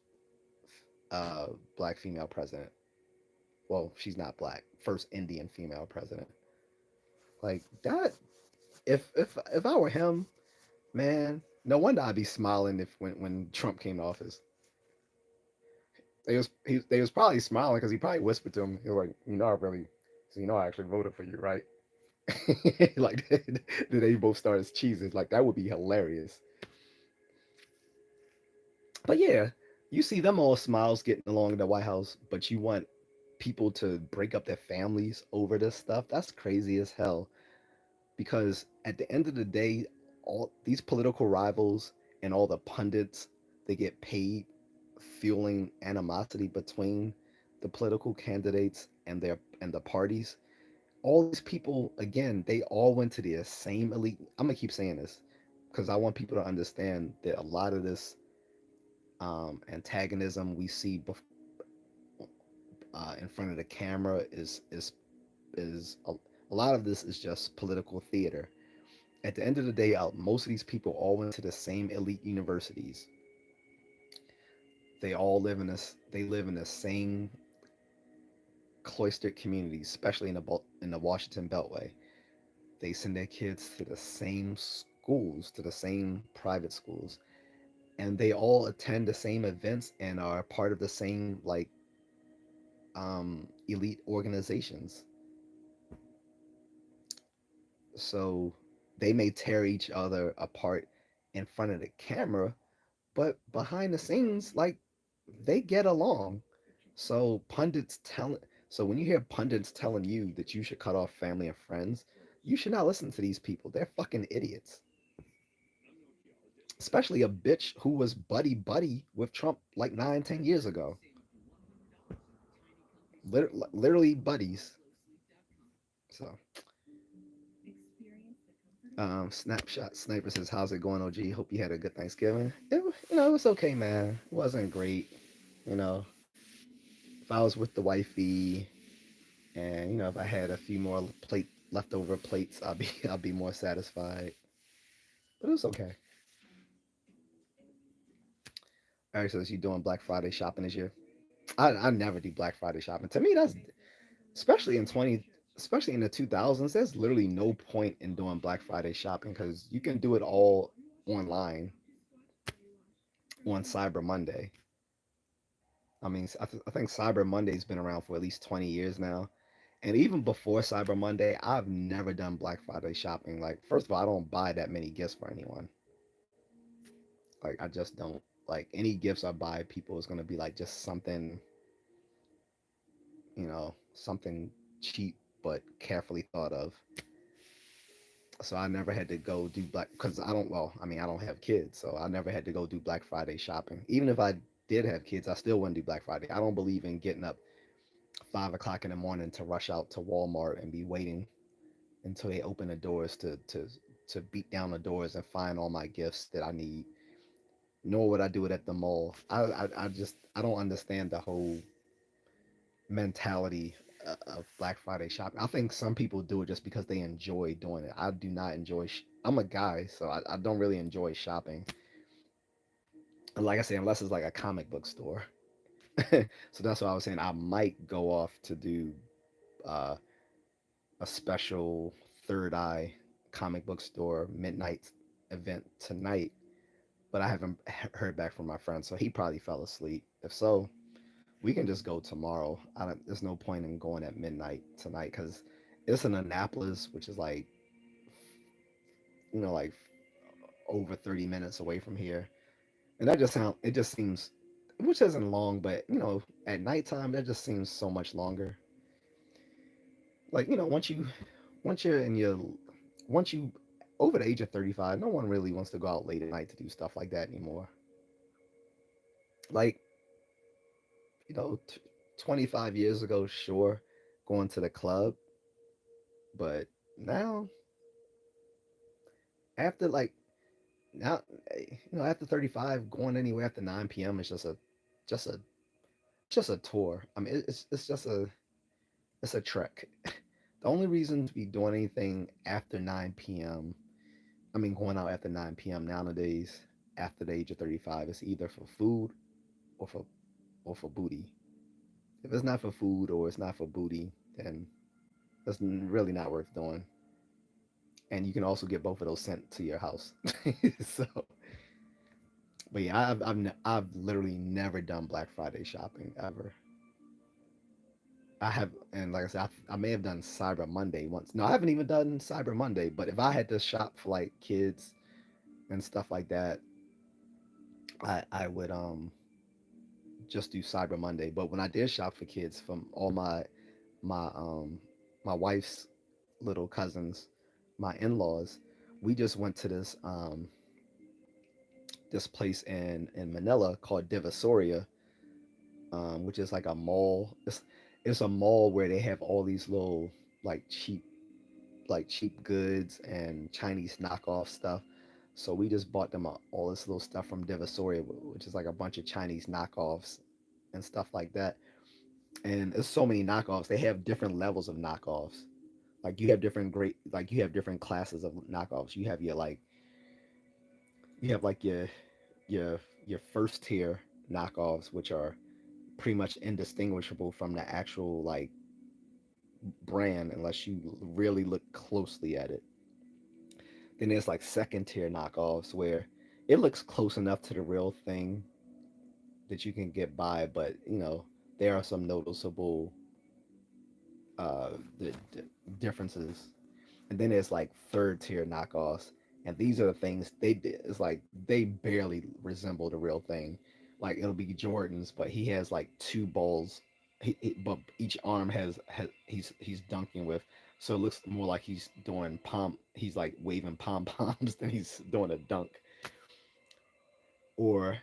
black female president. Well, she's not black. First Indian female president. Like that. If I were him, man, no wonder I'd be smiling if when Trump came to office. They was probably smiling because he probably whispered to him, he was like, I actually voted for you, right? Like they both started cheesing. Like that would be hilarious. But yeah, you see them all smiles getting along in the White House, but you want people to break up their families over this stuff. That's crazy as hell. Because at the end of the day, all these political rivals and all the pundits, they get paid fueling animosity between the political candidates and the parties. All these people, again, they all went to the same elite. I'm gonna keep saying this because I want people to understand that a lot of this antagonism we see in front of the camera is a lot of this is just political theater. At the end of the day, most of these people all went to the same elite universities. They live in the same cloistered communities, especially in the Washington Beltway. They send their kids to the same schools, to the same private schools, and they all attend the same events and are part of the same like elite organizations. So they may tear each other apart in front of the camera, but behind the scenes, like they get along. So so when you hear pundits telling you that you should cut off family and friends, you should not listen to these people. They're fucking idiots. Especially a bitch who was buddy buddy with Trump like 9, 10 years ago. Literally buddies. So, snapshot sniper says, "How's it going, OG? Hope you had a good Thanksgiving." It was okay, man. It wasn't great. You know, if I was with the wifey, and if I had a few more leftover plates, I'll be more satisfied. But it was okay. Eric says, "You doing Black Friday shopping this year?" I never do Black Friday shopping. To me, that's especially in 20, especially in the 2000s. There's literally no point in doing Black Friday shopping because you can do it all online on Cyber Monday. I mean, I think Cyber Monday's been around for at least 20 years now. And even before Cyber Monday, I've never done Black Friday shopping. Like, first of all, I don't buy that many gifts for anyone. Like, I just don't. Like, any gifts I buy people is going to be like just something cheap but carefully thought of. So I never had to go do black because I don't have kids, so I never had to go do Black Friday shopping. Even if I did have kids, I still wouldn't do Black Friday. I don't believe in getting up 5 o'clock in the morning to rush out to Walmart and be waiting until they open the doors to beat down the doors and find all my gifts that I need. Nor would I do it at the mall. I don't understand the whole mentality of Black Friday shopping. I think some people do it just because they enjoy doing it. I do not enjoy. I'm a guy, so I don't really enjoy shopping. And like I said, unless it's like a comic book store. So that's what I was saying. I might go off to do uh, a special Third Eye comic book store midnight event tonight, but I haven't heard back from my friend, so he probably fell asleep. If so, We can just go tomorrow. I don't. There's no point in going at midnight tonight because it's in Annapolis, which is like like over 30 minutes away from here, and that just sound. It just seems, which isn't long, but at nighttime that just seems so much longer. Like once you're in your once you over the age of 35, no one really wants to go out late at night to do stuff like that anymore. Like you know, 25 years ago, sure, going to the club, but now after like now after 35 going anywhere after 9 p.m. is just a just a tour. I mean it's just it's a trek. The only reason to be doing anything after 9 p.m., I mean going out after 9 p.m. nowadays after the age of 35 is either for food or for booty. If it's not for food or it's not for booty, then that's really not worth doing. And you can also get both of those sent to your house. So, but yeah, I've literally never done Black Friday shopping ever. I have, and like I said, I may have done Cyber Monday once. No, I haven't even done Cyber Monday. But if I had to shop for like kids and stuff like that, I would just do Cyber Monday. But when I did shop for kids from all my my wife's little cousins, my in-laws, we just went to this place in Manila called Divisoria, which is like a mall. It's a mall where they have all these little like cheap goods and Chinese knockoff stuff. So we just bought them all this little stuff from Divisoria, which is like a bunch of Chinese knockoffs and stuff like that. And there's so many knockoffs. They have different levels of knockoffs. Like you have different classes of knockoffs. You have like your your first tier knockoffs, which are pretty much indistinguishable from the actual like brand unless you really look closely at it. Then there's like second tier knockoffs where it looks close enough to the real thing that you can get by, but there are some noticeable uh, the differences. And then there's like third tier knockoffs, and these are the things they did. It's like they barely resemble the real thing. Like it'll be Jordan's, but he has like two balls, but each arm has he's dunking with, so it looks more like he's doing pom. He's like waving pom poms than he's doing a dunk. Or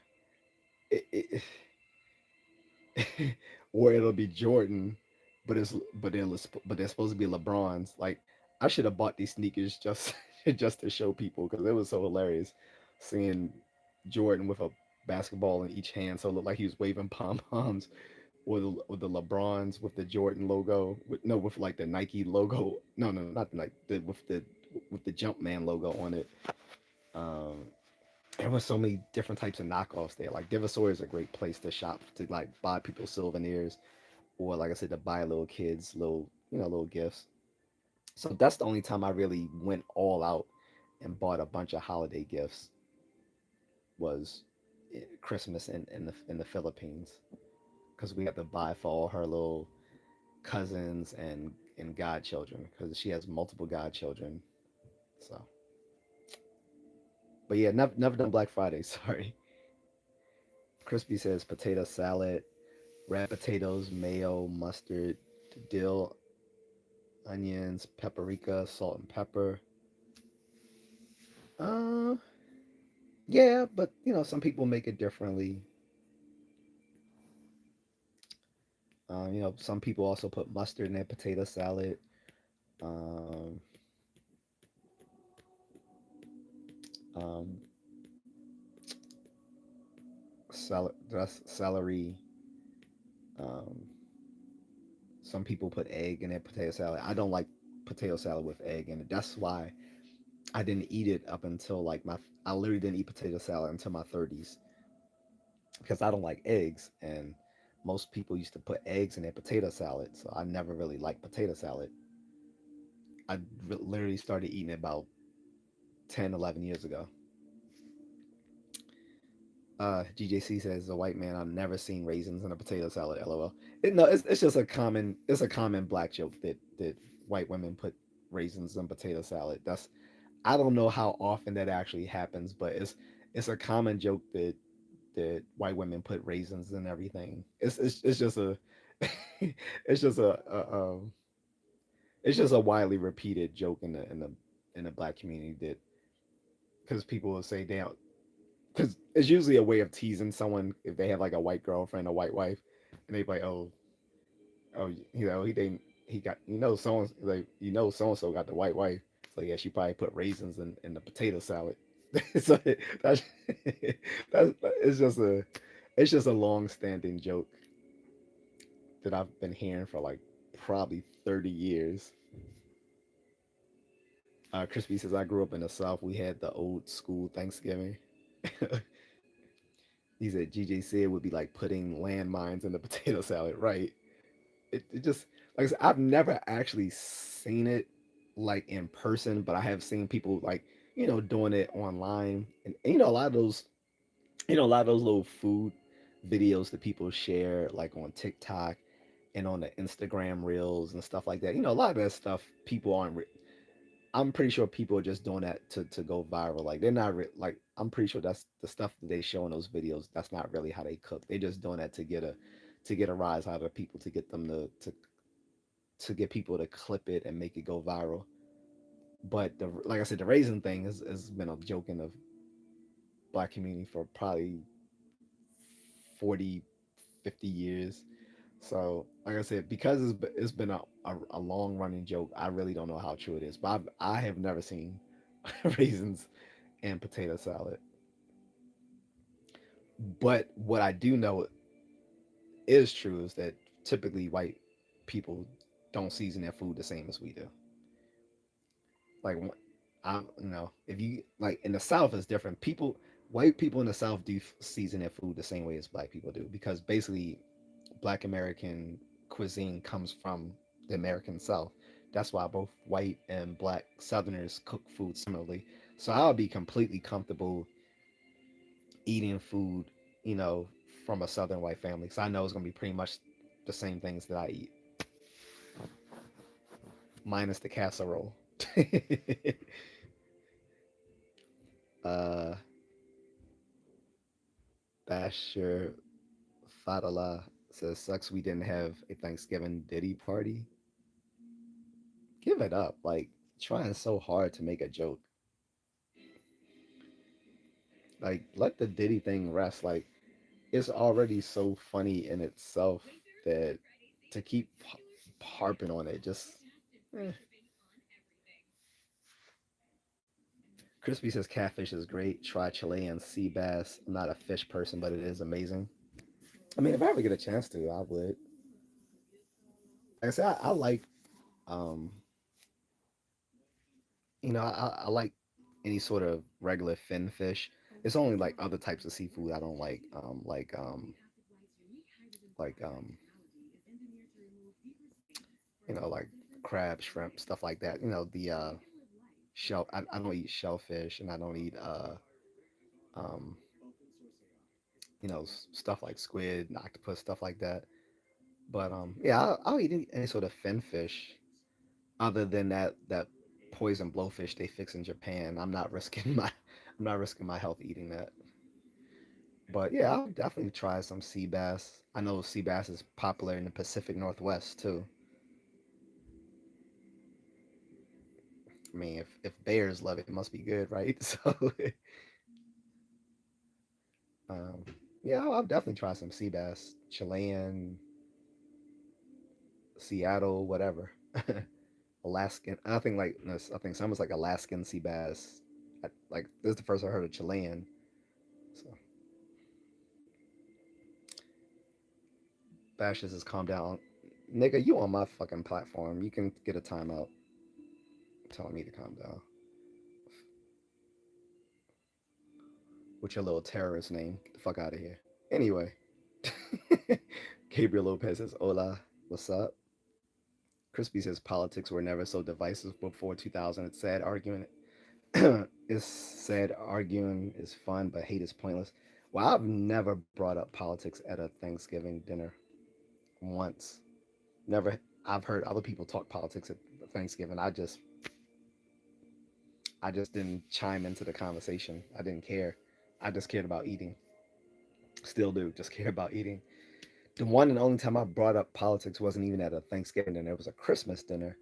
it, or it'll be Jordan, but they're supposed to be LeBrons. Like I should have bought these sneakers just just to show people because it was so hilarious seeing Jordan with a basketball in each hand, so it looked like he was waving pom poms, with the LeBrons with the Jordan logo, with like the Nike logo. No, not the Nike, with the Jumpman logo on it. Um, there was so many different types of knockoffs there. Like Divisoria is a great place to shop to like buy people souvenirs, or like I said, to buy little kids little gifts. So that's the only time I really went all out and bought a bunch of holiday gifts was Christmas in the Philippines because we had to buy for all her little cousins and godchildren because she has multiple godchildren. So, but yeah, never done Black Friday. Sorry. Crispy says potato salad, red potatoes, mayo, mustard, dill, onions, paprika, salt and pepper. Uh, yeah, but some people make it differently. Some people also put mustard in their potato salad. Um, um, celery. Um, some people put egg in their potato salad. I don't like potato salad with egg in it. That's why I didn't eat it up until like my. I literally didn't eat potato salad until my 30s because I don't like eggs, and most people used to put eggs in their potato salad, so I never really liked potato salad. I literally started eating it about 10, 11 years ago. GJC says a white man. I've never seen raisins in a potato salad. LOL. No, it's just a common black joke that white women put raisins in potato salad. That's I don't know how often that actually happens, but it's a common joke that white women put raisins in everything. It's just a it's just it's just a widely repeated joke in the black community that because people will say damn because it's usually a way of teasing someone if they have like a white girlfriend, a white wife, and they be like, oh, he got like so and so got the white wife, so yeah, she probably put raisins in the potato salad. So that's that's it's just a long standing joke that I've been hearing for like probably 30 years. Crispy says I grew up in the South. We had the old school Thanksgiving. He said GJ would be like putting landmines in the potato salad, right? It just like I said, I've never actually seen it like in person, but I have seen people like doing it online, and a lot of those a lot of those little food videos that people share like on TikTok and on the Instagram reels and stuff like that. A lot of that stuff people aren't. I'm pretty sure people are just doing that to go viral. Like they're not like I'm pretty sure that's the stuff that they show in those videos. That's not really how they cook. They're just doing that to get a rise out of people to get them to get people to clip it and make it go viral. But like I said, the raisin thing has been a joke in the black community for probably 40, 50 years. So, like I said, because it's been a long running joke, I really don't know how true it is. But I have never seen raisins and potato salad. But what I do know is true is that typically white people don't season their food the same as we do. Like, if you like in the South, it's different. White people in the South do season their food the same way as black people do because basically, black American cuisine comes from the American South. That's why both white and black Southerners cook food similarly. So I'll be completely comfortable eating food, you know, from a Southern white family. So I know it's gonna be pretty much the same things that I eat, minus the casserole. uh, Basher Fadala says, "Sucks we didn't have a Thanksgiving Diddy party." Give it up, like trying so hard to make a joke. Like let the Diddy thing rest. Like it's already so funny in itself that to keep harping on it just. eh. Crispy says catfish is great. Try Chilean sea bass. I'm not a fish person, but it is amazing. I mean, if I ever get a chance to, I would. Like I said, I like, um, I like any sort of regular fin fish. It's only like other types of seafood I don't like, like like crab, shrimp, stuff like that. The shell. I don't eat shellfish, and I don't eat um, stuff like squid, and octopus, stuff like that. But yeah, I'll eat any sort of fin fish other than that poison blowfish they fix in Japan. I'm not risking my health eating that. But yeah, I'll definitely try some sea bass. I know sea bass is popular in the Pacific Northwest too. I mean, if bears love it, it must be good, right? So, um, yeah, I'll definitely try some sea bass, Chilean, Seattle, whatever. Alaskan. I think like no, I think some was like Alaskan sea bass. Like this is the first I heard of Chilean. So Bash says, "Calm down, nigga. You on my fucking platform? You can get a timeout telling me to calm down with your little terrorist name. Get the fuck out of here." Anyway, Gabriel Lopez says, "Hola, what's up?" Crispy says, "Politics were never so divisive before 2000. It's sad arguing. It's sad arguing is fun, but hate is pointless." Well, I've never brought up politics at a Thanksgiving dinner once. Never. I've heard other people talk politics at Thanksgiving. I just didn't chime into the conversation. I didn't care. I just cared about eating. Still do. Just care about eating. The one and only time I brought up politics wasn't even at a Thanksgiving dinner. It was a Christmas dinner,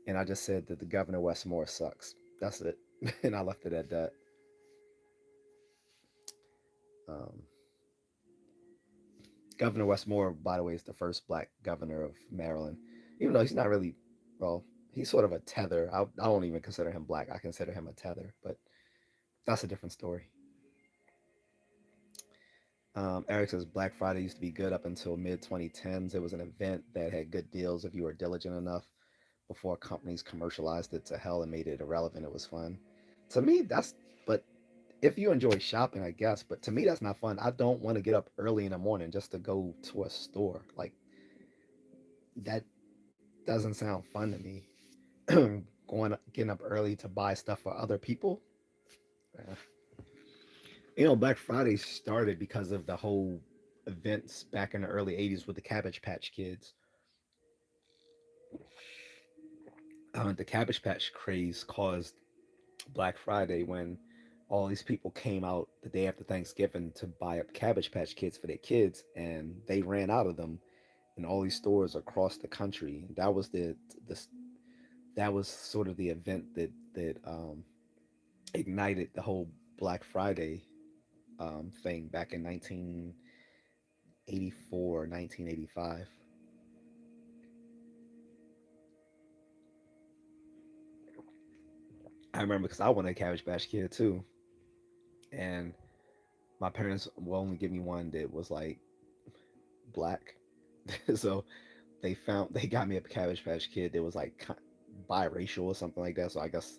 and I just said that the governor Westmore sucks. That's it, and I left it at that. Um, Governor Westmore, by the way, is the first black governor of Maryland. Even though he's not really, well, he's sort of a tether. I don't even consider him black. I consider him a tether, but that's a different story. Eric says Black Friday used to be good up until mid 2010s. It was an event that had good deals if you were diligent enough. Before companies commercialized it to hell and made it irrelevant, it was fun. To me, but if you enjoy shopping, I guess. But to me, that's not fun. I don't want to get up early in the morning just to go to a store. Like that doesn't sound fun to me. Getting up early to buy stuff for other people. Uh, Black Friday started because of the whole events back in the early '80s with the Cabbage Patch Kids. The Cabbage Patch craze caused Black Friday when all these people came out the day after Thanksgiving to buy up Cabbage Patch Kids for their kids, and they ran out of them in all these stores across the country. The that was sort of the event that ignited the whole Black Friday thing back in 1984, 1985. I remember because I wanted a Cabbage Patch Kid too, and my parents will only give me one that was like black. So they got me a Cabbage Patch Kid that was like biracial or something like that. So I guess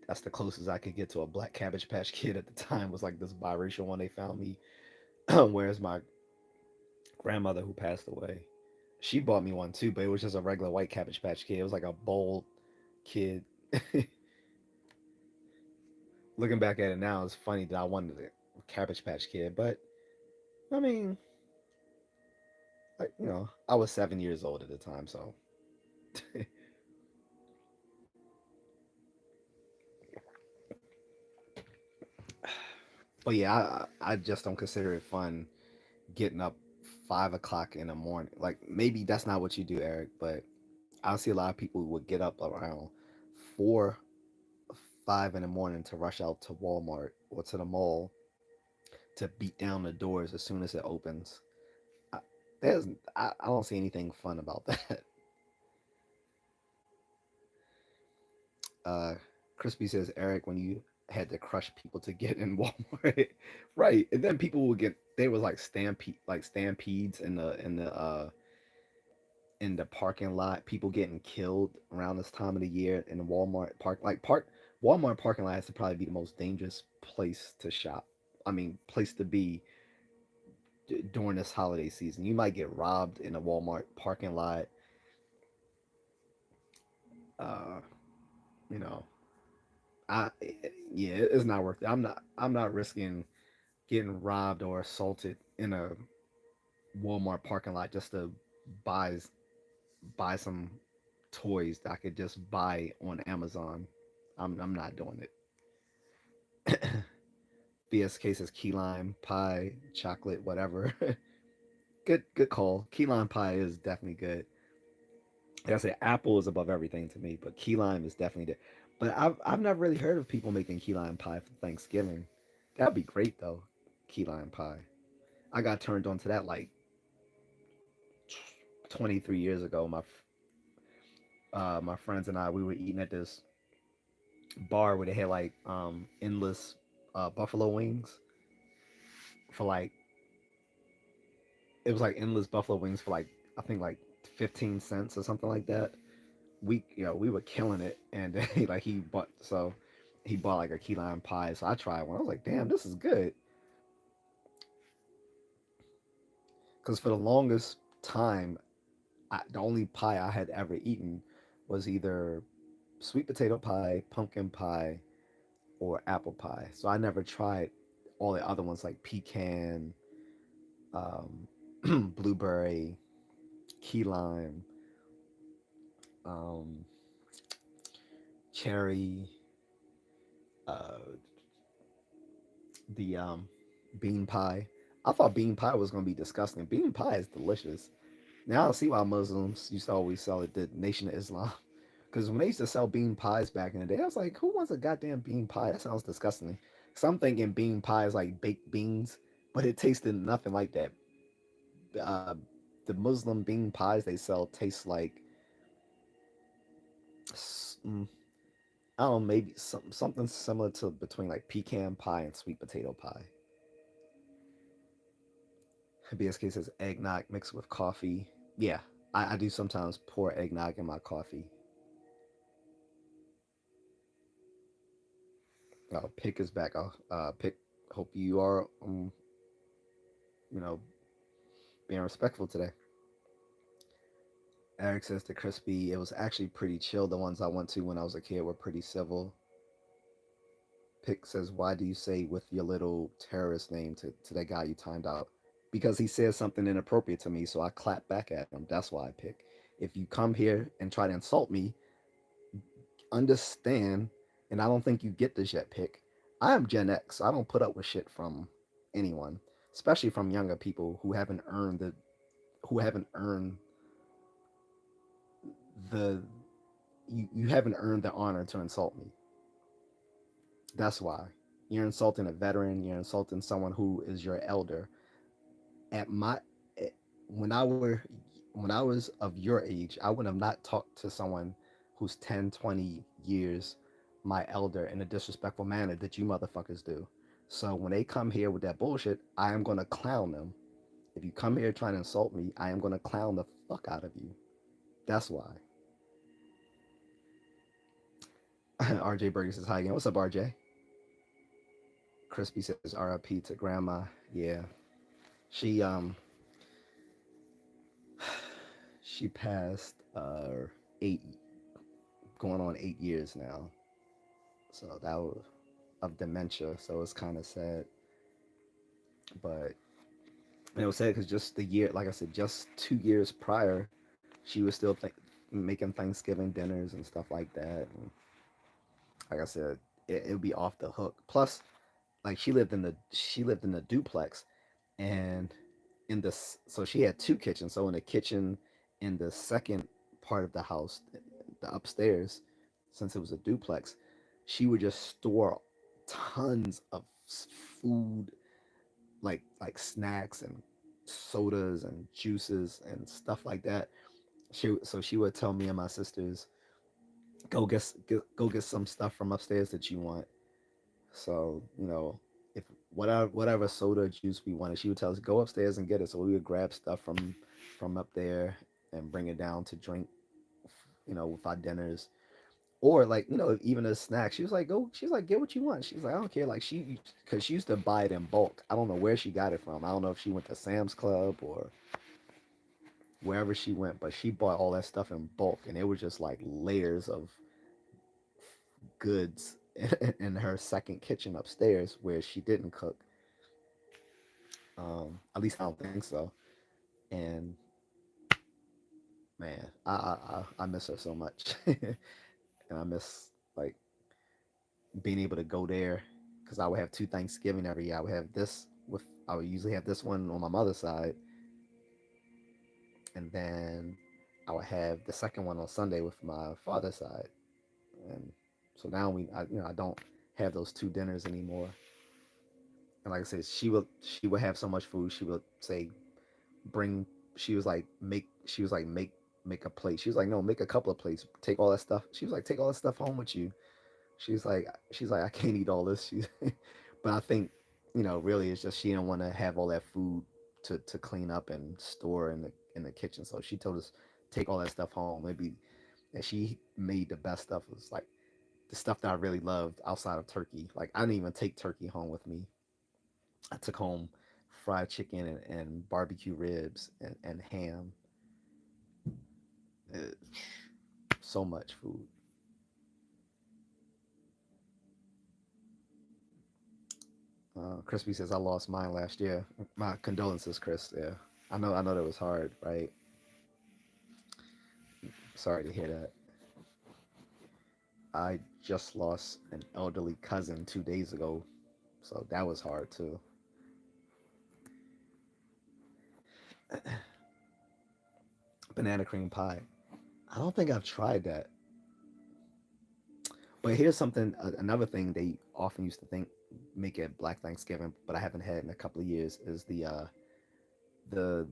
that's the closest I could get to a black Cabbage Patch Kid at the time was like this biracial one they found me. Whereas my grandmother who passed away, she bought me one too, but it was just a regular white Cabbage Patch Kid. It was like a bold kid. Looking back at it now, it's funny that I wanted a Cabbage Patch Kid, but I mean, I was 7 years old at the time, so. But yeah, I just don't consider it fun getting up 5 o'clock in the morning. Like maybe that's not what you do, Eric, but I see a lot of people who would get up around 4, 5 in the morning to rush out to Walmart or to the mall to beat down the doors as soon as it opens. I, there's I don't see anything fun about that. Uh, Crispy says, Eric, when you had to crush people to get in Walmart, right? And then people would get they was like stampedes in the parking lot. People getting killed around this time of the year in the Walmart Walmart parking lot has to probably be the most dangerous place to shop. I mean, place to be during this holiday season. You might get robbed in a Walmart parking lot. Uh, you know, I yeah, it's not worth it. I'm not risking getting robbed or assaulted in a Walmart parking lot just to buy buy some toys that I could just buy on Amazon. I'm not doing it. BSK says key lime pie, chocolate, whatever. Good call. Key lime pie is definitely good. Like I said, apple is above everything to me, but key lime is definitely there. But I've never really heard of people making key lime pie for Thanksgiving. That'd be great though. Key lime pie. I got turned on to that like 23 years ago. My friends and I we were eating at this bar where they had like endless buffalo wings for like it was like endless buffalo wings for like I think like 15 cents or something like that. We were killing it, and like he bought like a key lime pie, so I tried one. I was like, damn, this is good. Because for the longest time, the only pie I had ever eaten was either sweet potato pie, pumpkin pie, or apple pie. So I never tried all the other ones like pecan, um, blueberry, key lime, um, cherry, uh, the bean pie. I thought bean pie was gonna be disgusting. Bean pie is delicious. Now I see why Muslims used to always sell it. The Nation of Islam, because when they used to sell bean pies back in the day, I was like, who wants a goddamn bean pie? That sounds disgusting. So I'm thinking bean pie is like baked beans, but it tasted nothing like that. Uh, the Muslim bean pies they sell taste like mm, I don't know, maybe something similar to between like pecan pie and sweet potato pie. BSK says eggnog mixed with coffee. Yeah, I do sometimes pour eggnog in my coffee. Pick is back. Pick. Hope you are, you know, being respectful today. Eric says the crispy. It was actually pretty chill. The ones I went to when I was a kid were pretty civil. Pick says, why do you say with your little terrorist name to that guy you timed out? Because he says something inappropriate to me, so I clap back at him. That's why I pick. If you come here and try to insult me, understand, and I don't think you get this yet, pick. I am Gen X. I don't put up with shit from anyone, especially from younger people who haven't earned the you haven't earned the honor to insult me. That's why. You're insulting a veteran, you're insulting someone who is your elder. At my eh, when I were when I was of your age, I would have not talked to someone who's 10, 20 years my elder in a disrespectful manner that you motherfuckers do. So when they come here with that bullshit, I am going to clown them. If you come here trying to insult me, I am going to clown the fuck out of you. That's why. RJ Burger says hi again. What's up, RJ? Crispy says RIP to grandma. Yeah. She she passed 8 going on 8 years now. So that was of dementia. So it's kind of sad, but it was sad because just the year, like I said, just 2 years prior, she was still making Thanksgiving dinners and stuff like that. And like I said, it would be off the hook. Plus, like she lived in the duplex, and in this, so she had two kitchens. So in the kitchen in the second part of the house, the upstairs, since it was a duplex, she would just store tons of food, like snacks and sodas and juices and stuff like that. She would tell me and my sisters, go get some stuff from upstairs that you want. So if whatever soda juice we wanted, she would tell us go upstairs and get it. So we would grab stuff from up there and bring it down to drink, with our dinners. Or like even a snack. She was like go. She's like get what you want. She's like I don't care. Like because she used to buy it in bulk. I don't know where she got it from. I don't know if she went to Sam's Club or wherever she went, but she bought all that stuff in bulk, and it was just like layers of goods in her second kitchen upstairs where she didn't cook. At least I don't think so. And man, I miss her so much, and I miss like being able to go there because I would have two Thanksgiving every year. I would usually have this one on my mother's side, and then I would have the second one on Sunday with my father's side. And so now I don't have those two dinners anymore. And like I said, she would have so much food. She would say, bring. She was like make a plate. She was like, no, make a couple of plates. Take all that stuff. She was like, take all that stuff home with you. She's like I can't eat all this. But I think really it's just she didn't want to have all that food to clean up and store in the kitchen. So she told us take all that stuff home. Maybe and she made the best stuff. It was like the stuff that I really loved outside of turkey. Like I didn't even take turkey home with me. I took home fried chicken and barbecue ribs and ham. Uh, so much food. Crispy says I lost mine last year. My condolences, Chris. Yeah, I know that was hard, right? Sorry to hear that. I just lost an elderly cousin 2 days ago, so that was hard too. Banana cream pie. I don't think I've tried that. But here's something, another thing they often used to think make it Black Thanksgiving, but I haven't had in a couple of years is the the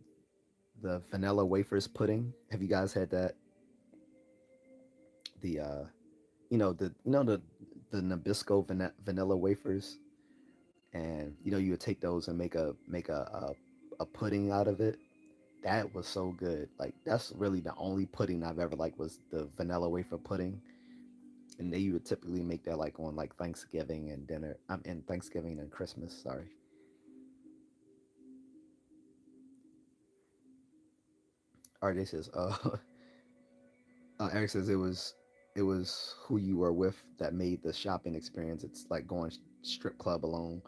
vanilla wafers pudding. Have you guys had that? The the Nabisco vanilla wafers, and you would take those and make a pudding out of it. That was so good. Like that's really the only pudding I've ever liked was the vanilla wafer pudding, and they would typically make that like on like Thanksgiving and dinner. I'm in Thanksgiving and Christmas. Sorry. RJ says, Eric says it was who you were with that made the shopping experience. It's like going strip club alone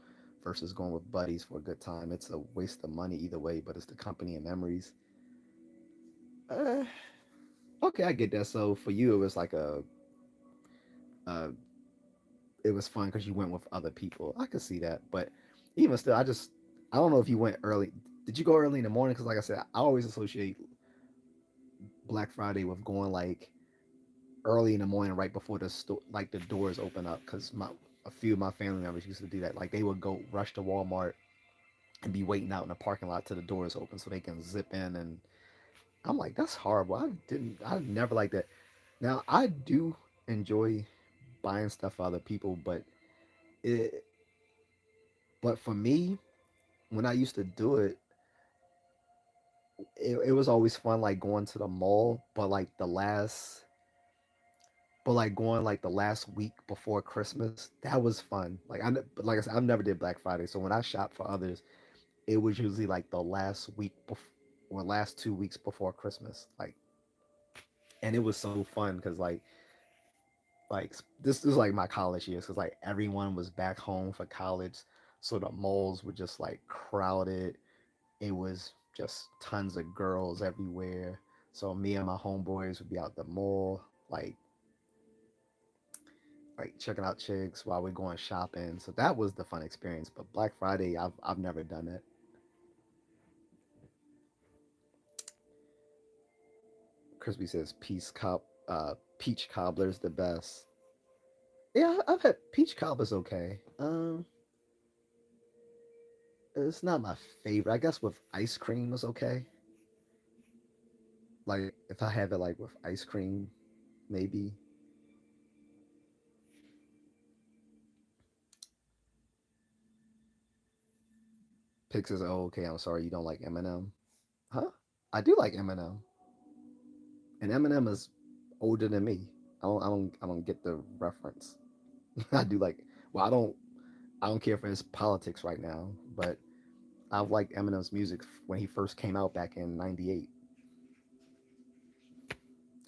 versus going with buddies for a good time. It's a waste of money either way, but it's the company and memories. Uh, okay, I get that. So for you, it was like uh, it was fun because you went with other people. I could see that, but even still, I don't know if you went early. Did you go early in the morning? Because like I said, I always associate Black Friday with going like early in the morning, right before like the doors open up. Because my a few of my family members used to do that. Like they would go rush to Walmart and be waiting out in the parking lot till the doors open so they can zip in. And I'm like, that's horrible. I never like that. Now I do enjoy buying stuff for other people, it, but for me, when I used to do it, it was always fun, like going to the mall, but like going like the last week before Christmas, that was fun. But like I said, I've never did Black Friday, so when I shop for others, it was usually like the last week before or last 2 weeks before Christmas, like, and it was so fun because like this is like my college years because like everyone was back home for college, so the malls were just like crowded. It was just tons of girls everywhere. So me and my homeboys would be out the mall, like checking out chicks while we're going shopping. So that was the fun experience. But Black Friday, I've never done that. Crispy says peach cobbler's the best. Yeah, I've had peach cobbler's okay. It's not my favorite. I guess with ice cream is okay. Like if I have it like with ice cream, maybe. Pix says, "Oh, okay. I'm sorry you don't like Eminem." Huh? I do like Eminem, and Eminem is older than me. I don't get the reference. I do like. Well, I don't care for his politics right now, but I've liked Eminem's music when he first came out back in '98.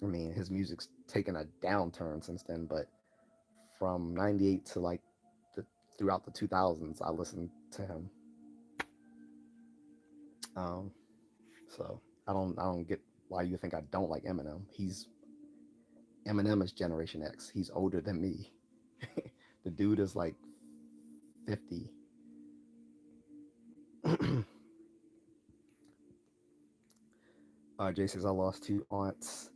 I mean, his music's taken a downturn since then, but from '98 to like the throughout the 2000s, I listened to him. Um, so I don't get why you think I don't like Eminem. Eminem is Generation X. He's older than me. The dude is like 50. Jay says I lost two aunts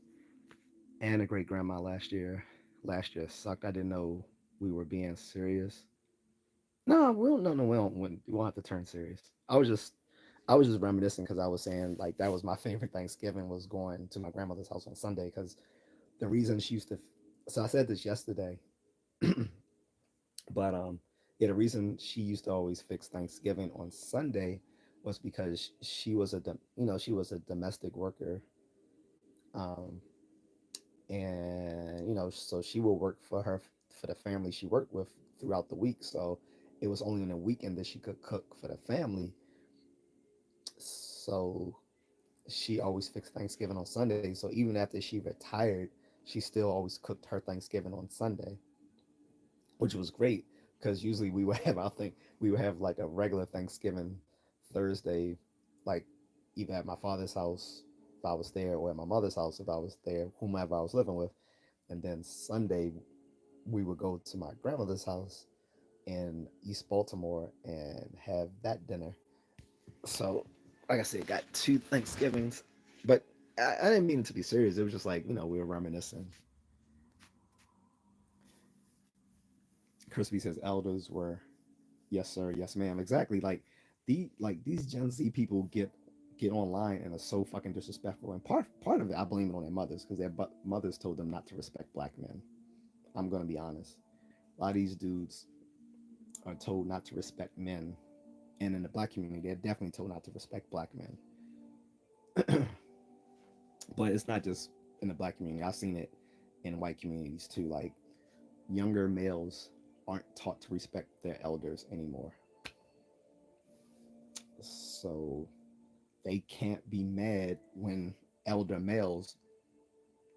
and a great grandma last year. Last year sucked. I didn't know we were being serious. No, we don't. No, no, we won't have to turn serious. I was just reminiscing because I was saying like that was my favorite Thanksgiving was going to my grandmother's house on Sunday because the reason she used to. So I said this yesterday, but yeah, the reason she used to always fix Thanksgiving on Sunday was because she was a domestic worker, um, and so she will work for the family she worked with throughout the week. So it was only on the weekend that she could cook for the family. So she always fixed Thanksgiving on Sunday. So even after she retired, she still always cooked her Thanksgiving on Sunday, which was great because usually we would have, I think we would have like a regular Thanksgiving Thursday, like either at my father's house if I was there, or at my mother's house if I was there, whomever I was living with. And then Sunday we would go to my grandmother's house in East Baltimore and have that dinner. So, like I said, got two Thanksgivings, but I didn't mean it to be serious. It was just like, we were reminiscing. Crispy says elders were yes sir, yes ma'am. Exactly. These Gen Z people get online and are so fucking disrespectful. And part of it, I blame it on their mothers because their mothers told them not to respect black men. I'm gonna be honest. A lot of these dudes are told not to respect men, and in the black community, they're definitely told not to respect black men. But it's not just in the black community. I've seen it in white communities too. Like younger males aren't taught to respect their elders anymore. So they can't be mad when elder males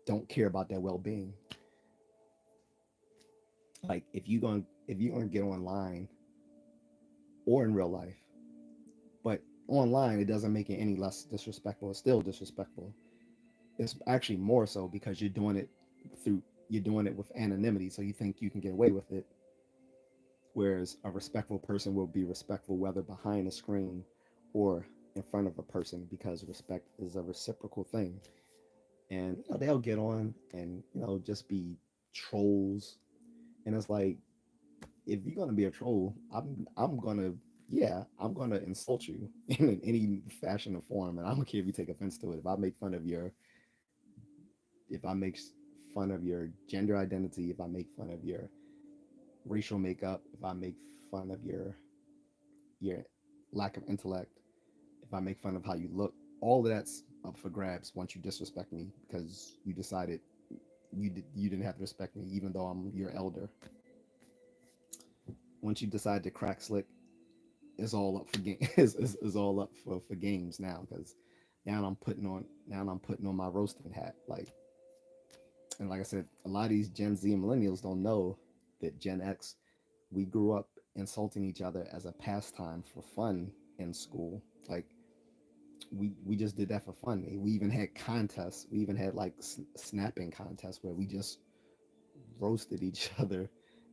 don't care about their well-being. Like if you're gonna get online or in real life, but online it doesn't make it any less disrespectful. It's still disrespectful. It's actually more so because through you're doing it with anonymity, so you think you can get away with it. Whereas a respectful person will be respectful whether behind a screen or in front of a person, because respect is a reciprocal thing. And they'll get on and just be trolls. And it's like, if you're gonna be a troll, I'm gonna insult you in any fashion or form, and I don't care if you take offense to it. If I make fun of your gender identity, if I make fun of your racial makeup, if I make fun of your lack of intellect, if I make fun of how you look, all of that's up for grabs once you disrespect me because you decided you didn't have to respect me even though I'm your elder. Once you decide to crack slick, it's all up for game. Is all up for games now because now I'm putting on my roasting hat. And like I said, a lot of these Gen Z and millennials don't know that Gen X, we grew up insulting each other as a pastime for fun in school. Like we just did that for fun. We even had contests. We even had like snapping contests where we just roasted each other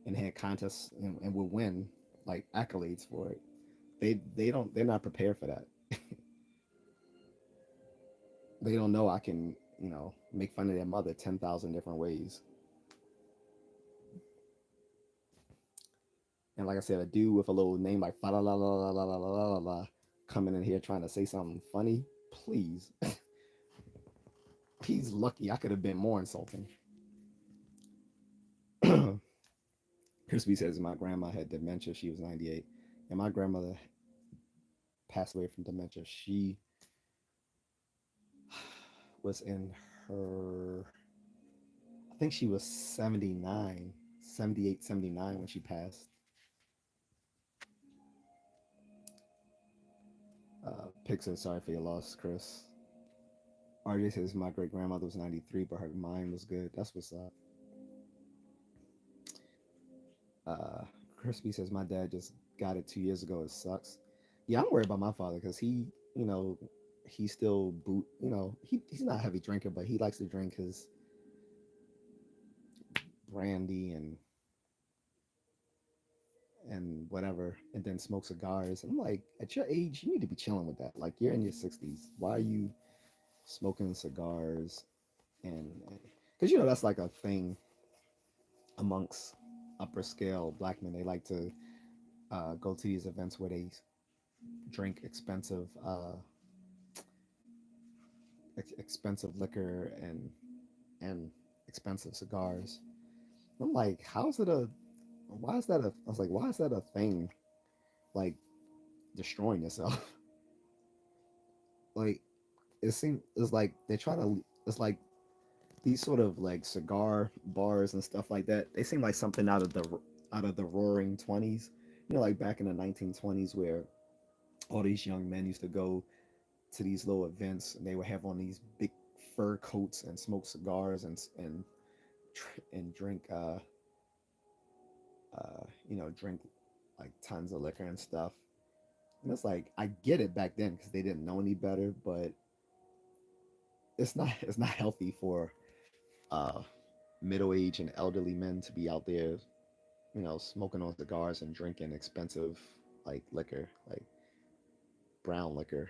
and had contests and would win like accolades for it. They're not prepared for that. They don't know I can make fun of their mother 10,000 different ways. And like I said, a dude with a little name like fa la la la la la la la la la coming in here trying to say something funny, please. He's lucky. I could have been more insulting. Crispy says my grandma had dementia. She was 98, and my grandmother passed away from dementia. She was in her, I think she was 79, 78, 79 when she passed. Pig says, sorry for your loss, Chris. RJ says, my great grandmother was 93, but her mind was good. That's what's up. Uh, Crispy says, my dad just got it 2 years ago. It sucks. Yeah, I'm worried about my father because you know, he still he's not a heavy drinker, but he likes to drink his brandy and whatever, and then smoke cigars. I'm like, at your age, you need to be chilling with that. Like, you're in your 60s. Why are you smoking cigars? And because that's like a thing amongst upper scale black men. They like to go to these events where they drink expensive liquor and expensive cigars. I'm like, why is that a I was like, why is that a thing? Like destroying yourself. Like it's like they try to it's like these sort of like cigar bars and stuff like that. They seem like something out of the roaring 20s. Like back in the 1920s where all these young men used to go to these little events and they would have on these big fur coats and smoke cigars and drink drink like tons of liquor and stuff. And it's like I get it back then because they didn't know any better, but it's not healthy for uh, middle aged and elderly men to be out there, smoking on cigars and drinking expensive like liquor, like brown liquor.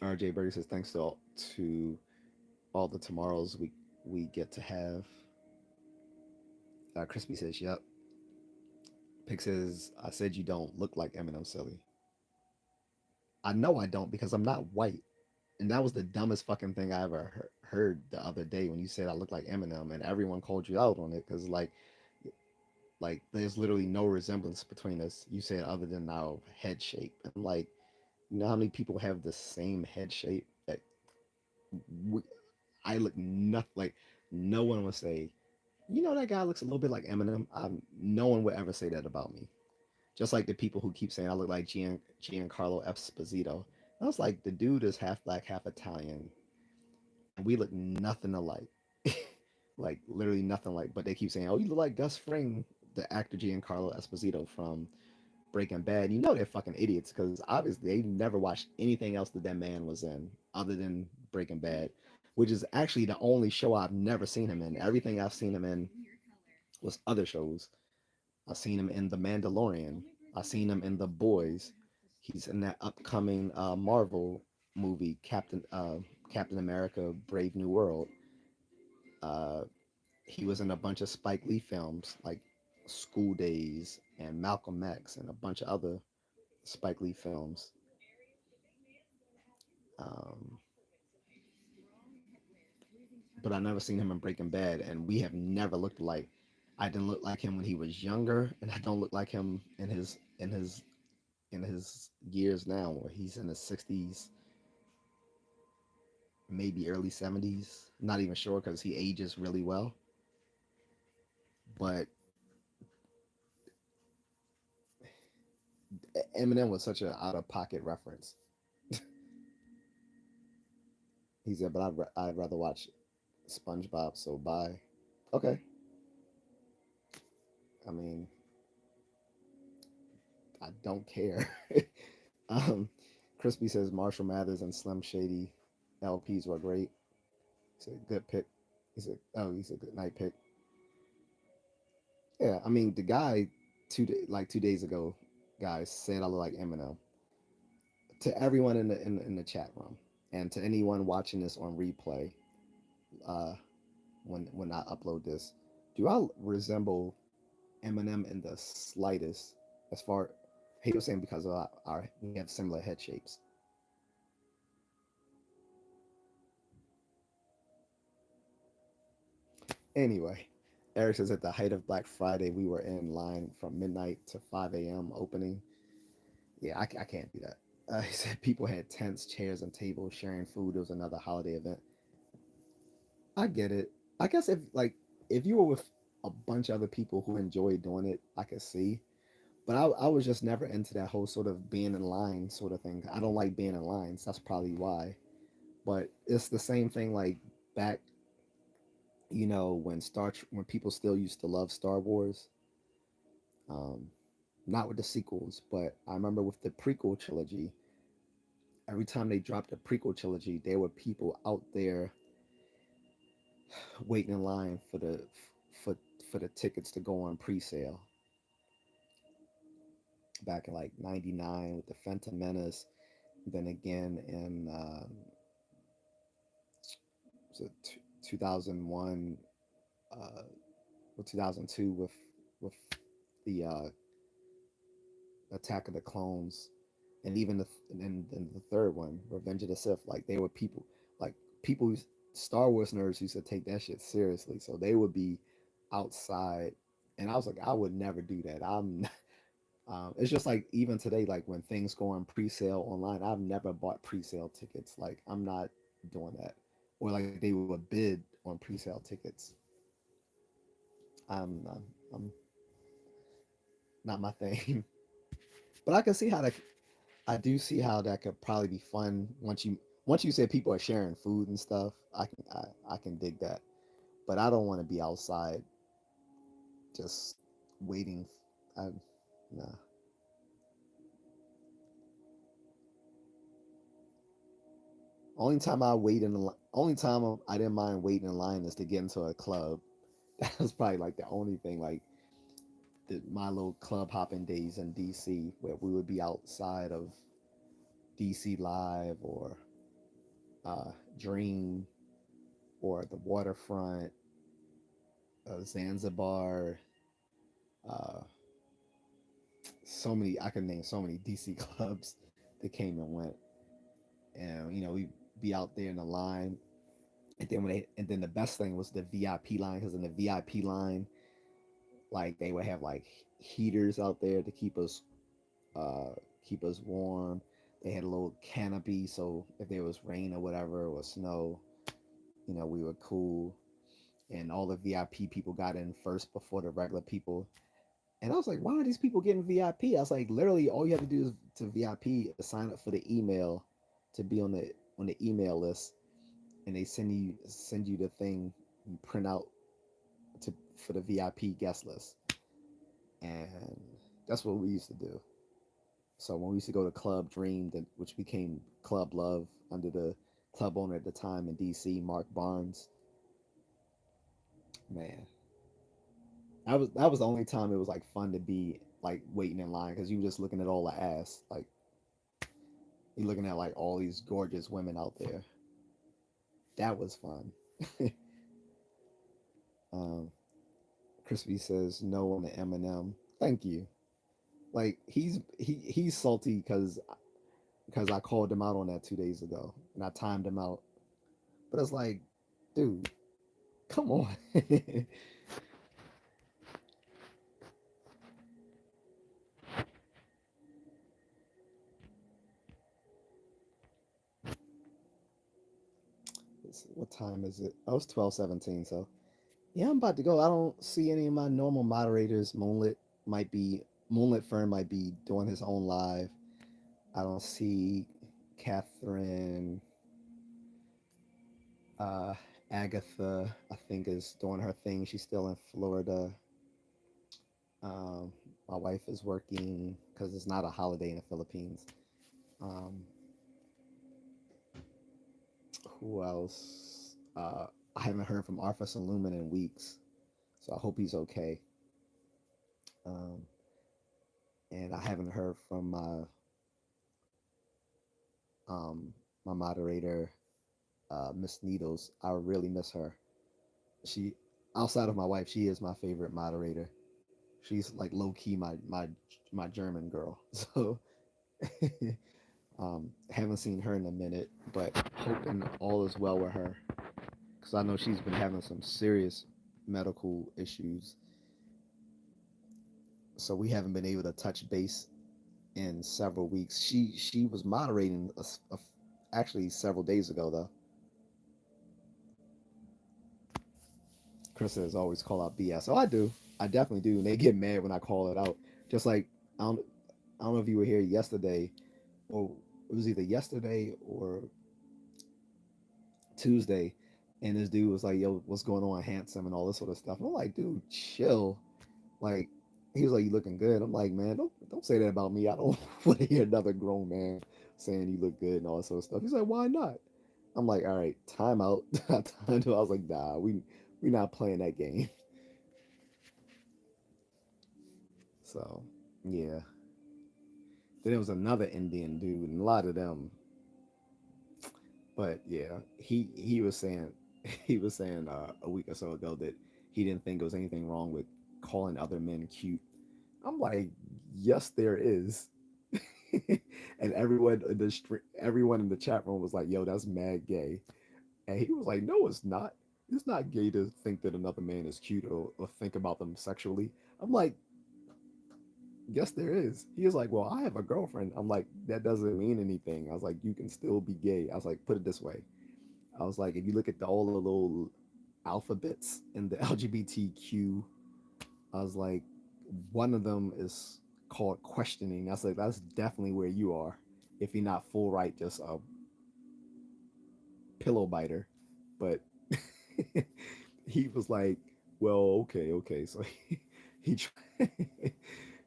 RJ Berry says thanks to all the tomorrows we get to have. Crispy says, "Yep." Pick says, "I said you don't look like Eminem, silly." I know I don't because I'm not white, and that was the dumbest fucking thing I ever heard the other day when you said I look like Eminem, and everyone called you out on it because like there's literally no resemblance between us. You said other than our head shape, and like you know how many people have the same head shape that we, I look nothing like. No one would say, that guy looks a little bit like Eminem. No one would ever say that about me. Just like the people who keep saying I look like Giancarlo Esposito. I was like, the dude is half black, half Italian, and we look nothing alike. Like literally nothing alike. But they keep saying, "Oh, you look like Gus Fring, the actor Giancarlo Esposito from Breaking Bad." You know they're fucking idiots because obviously they never watched anything else that that man was in other than Breaking Bad, which is actually the only show I've never seen him in. Everything I've seen him in was other shows. I've seen him in The Mandalorian. I've seen him in The Boys. He's in that upcoming Marvel movie, Captain America: Brave New World. Uh, he was in a bunch of Spike Lee films like School Days and Malcolm X and a bunch of other Spike Lee films. Um, but I never seen him in Breaking Bad, and we have never looked alike. I didn't look like him when he was younger, and I don't look like him in his years now, where he's in his 60s, maybe early 70s. Not even sure because he ages really well. But Eminem was such an out of pocket reference. He said, "But I'd rather watch SpongeBob." So bye. Okay. I mean, I don't care. um, Crispy says Marshall Mathers and Slim Shady LPs were great. He's a good pick. He's a good night pick. Yeah, I mean the guy like 2 days ago, guys said I look like Eminem to everyone in the chat room and to anyone watching this on replay. Uh, when I upload this, do I resemble Eminem in the slightest? As far he was saying because of our we have similar head shapes. Anyway, Eric says at the height of Black Friday, we were in line from midnight to 5 a.m. opening. Yeah, I can't do that. He said people had tents, chairs, and tables sharing food. It was another holiday event. I get it. I guess if you were with a bunch of other people who enjoy doing it, I could see. But I was just never into that whole sort of being in line sort of thing. I don't like being in lines. That's probably why. But it's the same thing like back, when people still used to love Star Wars. Um, Not with the sequels, but I remember with the prequel trilogy. Every time they dropped a prequel trilogy, there were people out there waiting in line for for the tickets to go on pre-sale back in like '99 with the Phantom Menace. Then again in so 2001 uh, or 2002 with the Attack of the Clones, and even and the third one, Revenge of the Sith. Like they were people, Star Wars nerds used to take that shit seriously. So they would be outside, and I was like, I would never do that. It's just like even today, like when things go on pre-sale online, I've never bought pre-sale tickets. Like I'm not doing that, or like they would bid on pre-sale tickets. I'm not my thing. But I can see how that I do see how that could probably be fun once you say people are sharing food and stuff. I can dig that, but I don't want to be outside just waiting. I nah. Only time I didn't mind waiting in line is to get into a club. That was probably like the only thing. Like my little club hopping days in DC, where we would be outside of DC Live or uh, Dream or the waterfront, Zanzibar. Uh, so many I can name so many DC clubs that came and went, and we be out there in the line. And then the best thing was the VIP line, because in the VIP line, like they would have like heaters out there to uh keep us warm. They had a little canopy, so if there was rain or whatever or snow, we were cool. And all the VIP people got in first before the regular people. And I was like, why are these people getting VIP? I was like, literally, all you have to do is to VIP is sign up for the email to be on the email list, and they send you the thing you print out to for the VIP guest list, and that's what we used to do. So when we used to go to Club Dream, which became Club Love under the club owner at the time in DC, Mark Barnes, man, that was the only time it was like fun to be like waiting in line, because you were just looking at all the ass, like you're looking at like all these gorgeous women out there. That was fun. um, Crispy says no on the Eminem. Thank you. Like he's salty because I called him out on that 2 days ago and I timed him out. But it's like, dude, come on. What time is it? Oh, it's 12:17. So yeah, I'm about to go. I don't see any of my normal moderators. Moonlit Fern might be doing his own live. I don't see Catherine. Uh, Agatha, I think, is doing her thing. She's still in Florida. Um, my wife is working because it's not a holiday in the Philippines. Um, who else? I haven't heard from Arthur Lumen in weeks, so I hope he's okay. Um, and I haven't heard from um, my moderator, Miss Needles. I really miss her. She, outside of my wife, she is my favorite moderator. She's like low key my German girl. So haven't seen her in a minute, but hoping all is well with her, because I know she's been having some serious medical issues. So we haven't been able to touch base in several weeks. She was moderating actually several days ago though. Chris says always call out BS. Oh, I do. I definitely do. And they get mad when I call it out. Just like I don't I don't know if you were here yesterday, or it was either yesterday or Tuesday, and this dude was like, "Yo, what's going on, handsome?" and all this sort of stuff. And I'm like, "Dude, chill." Like, he was like, "You looking good?" I'm like, "Man, don't say that about me. I don't want to hear another grown man saying you look good and all that sort of stuff." He's like, "Why not?" I'm like, "All right, time out." I was like, "Nah, we not playing that game." So yeah. Then there was another Indian dude, and a lot of them. But yeah, he was saying he was saying a week or so ago that he didn't think there was anything wrong with calling other men cute. I'm like, yes, there is. And everyone in the chat room was like, "Yo, that's mad gay," and he was like, "No, it's not. It's not gay to think that another man is cute or think about them sexually." I'm like, "Yes, there is." He was like, "Well, I have a girlfriend." I'm like, "That doesn't mean anything." I was like, "You can still be gay." I was like, "Put it this way." I was like, if you look at all the little alphabets in the LGBTQ, I was like, one of them is called questioning. I was like, that's definitely where you are. If you're not full right, just a pillow biter. But he was like, well, okay, okay. So he tried,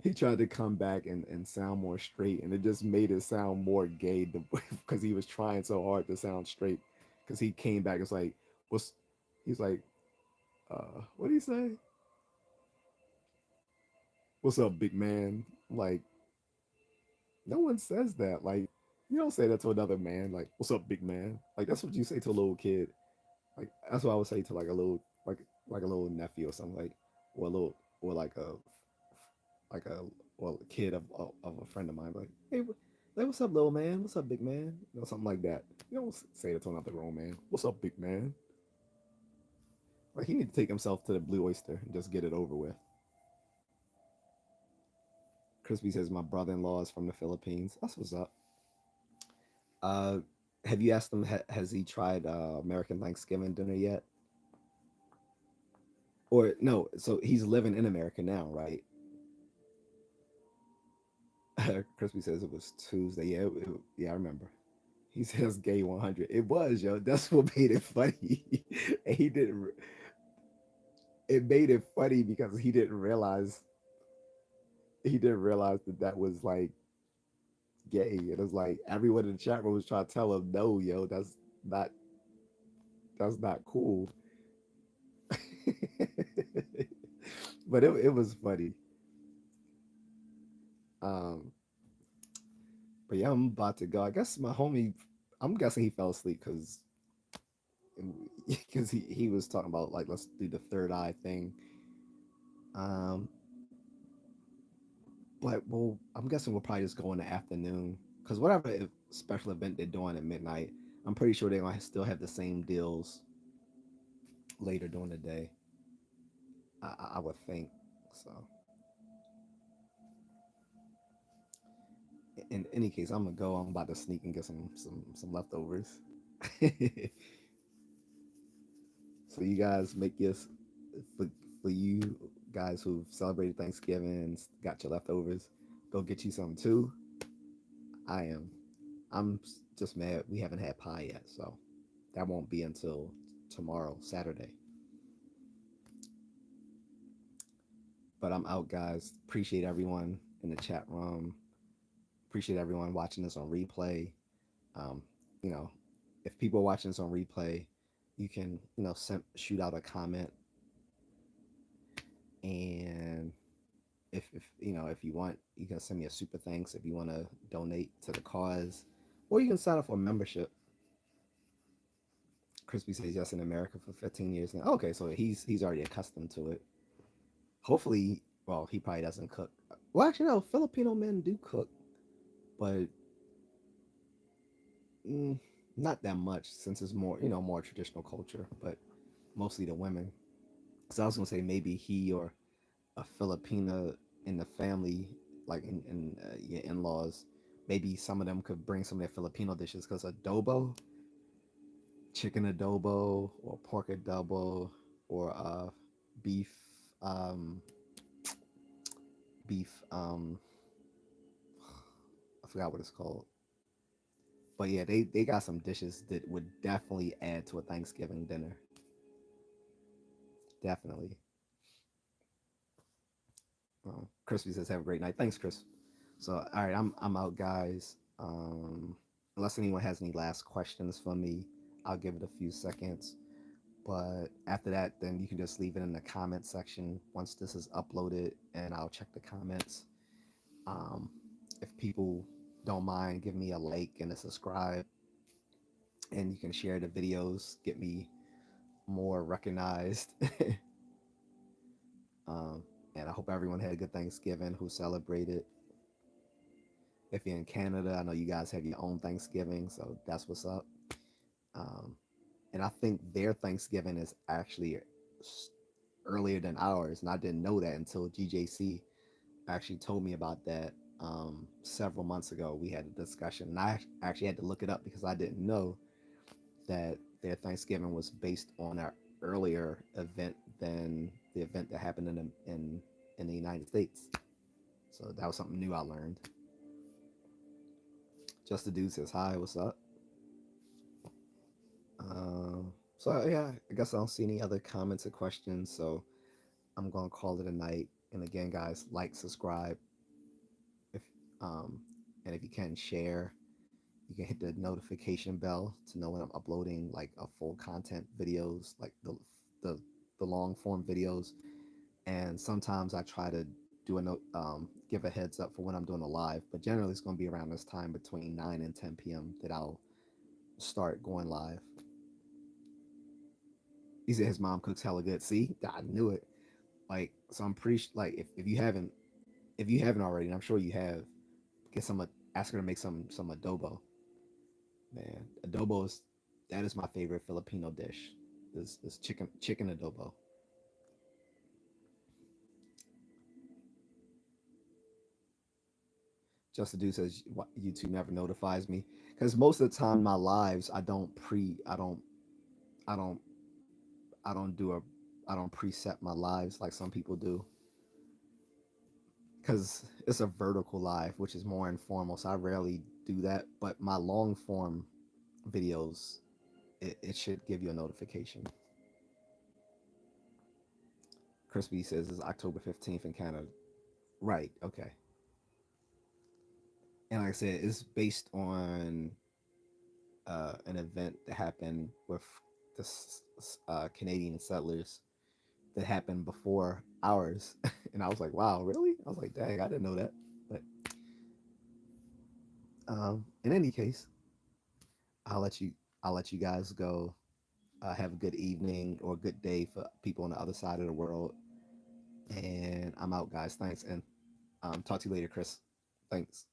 he tried to come back and sound more straight, and it just made it sound more gay because he was trying so hard to sound straight. Because he came back, it's like, what's he's like, what did he say? What's up, big man? Like, no one says that. Like, you don't say that to another man. Like, what's up, big man? Like, that's what you say to a little kid. Like, that's what I would say to like a little nephew or something. Like, or a little or like a well a kid of a friend of mine. Like, hey, like, what's up, little man? What's up, big man? You know, something like that. You don't say it to another grown man. What's up, big man? Like, he need to take himself to the Blue Oyster and just get it over with. Crispy says my brother-in-law is from the Philippines. That's what's up. Uh, have you asked him? Has he tried American Thanksgiving dinner yet? Or no? So he's living in America now, right? Crispy says it was Tuesday. Yeah, yeah, I remember. He says gay 100. It was, yo. That's what made it funny. And he didn't. It made it funny because he didn't realize that that was like gay. It was like everyone in the chat room was trying to tell him, no, yo, not that's not cool. But it was funny. Um, but yeah, I'm about to go. I guess my homie, I'm guessing he fell asleep because he was talking about like let's do the third eye thing. Um, but well, I'm guessing we'll probably just go in the afternoon because whatever special event they're doing at midnight, I'm pretty sure they're gonna still have the same deals later during the day. I would think so. In any case, I'm gonna go. I'm about to sneak and get some leftovers. So you guys make your for for you guys who've celebrated Thanksgiving and got your leftovers, go get you some too. I am. I'm just mad we haven't had pie yet, so that won't be until tomorrow, Saturday. But I'm out, guys. Appreciate everyone in the chat room. Appreciate everyone watching this on replay. Um, you know, if people are watching this on replay, you can shoot out a comment, and if you want, you can send me a super thanks if you want to donate to the cause, or you can sign up for a membership. Crispy says yes in America for 15 years now. Okay, so he's already accustomed to it. Hopefully, well, he probably doesn't cook. Well, actually, no, Filipino men do cook, but mm, not that much since it's more traditional culture, but mostly the women. So I was gonna say maybe he or a Filipina in the family, like in your in-laws, maybe some of them could bring some of their Filipino dishes because adobo, chicken adobo, or pork adobo, or beef, um, beef. I forgot what it's called, but yeah, they got some dishes that would definitely add to a Thanksgiving dinner. Definitely. Crispy says, "Have a great night." Thanks, Chris. So, all right, I'm out, guys. Unless anyone has any last questions for me, I'll give it a few seconds. But after that, then you can just leave it in the comment section once this is uploaded, and I'll check the comments. Um, if people don't mind, give me a like and a subscribe, and you can share the videos, get me more recognized. um, and I hope everyone had a good Thanksgiving who celebrated. If you're in Canada, I know you guys have your own Thanksgiving, so that's what's up. Um, and I think their Thanksgiving is actually earlier than ours, and I didn't know that until J.A.C actually told me about that several months ago. We had a discussion, and I actually had to look it up because I didn't know that their Thanksgiving was based on an earlier event than the event that happened in the United States. So that was something new I learned. Just the dude says hi, what's up? So yeah, I guess I don't see any other comments or questions. So I'm gonna call it a night. And again, guys, like, subscribe, if um, and if you can share, you can hit the notification bell to know when I'm uploading like a full content videos, like the the long form videos. And sometimes I try to do a note, give a heads up for when I'm doing a live. But generally, it's going to be around this time between 9 and 10 p.m. that I'll start going live. He said his mom cooks hella good. See, I knew it. Like, so I'm pretty like if you haven't already, and I'm sure you have, get some, ask her to make some adobo. Man, adobo is, that is my favorite Filipino dish. This chicken adobo. Just to do says YouTube never notifies me because most of the time my lives I don't I don't do a I don't preset my lives like some people do because it's a vertical live, which is more informal. So I rarely do that. But my long form videos, it should give you a notification. Crispy says it's October 15th in Canada. Right. Okay. And like I said, it's based on an event that happened with the Canadian settlers that happened before ours. And I was like, wow, really? I was like, dang, I didn't know that. But in any case, I'll let you I'll let you guys go. Have a good evening or a good day for people on the other side of the world. And I'm out, guys. Thanks, and talk to you later, Chris. Thanks.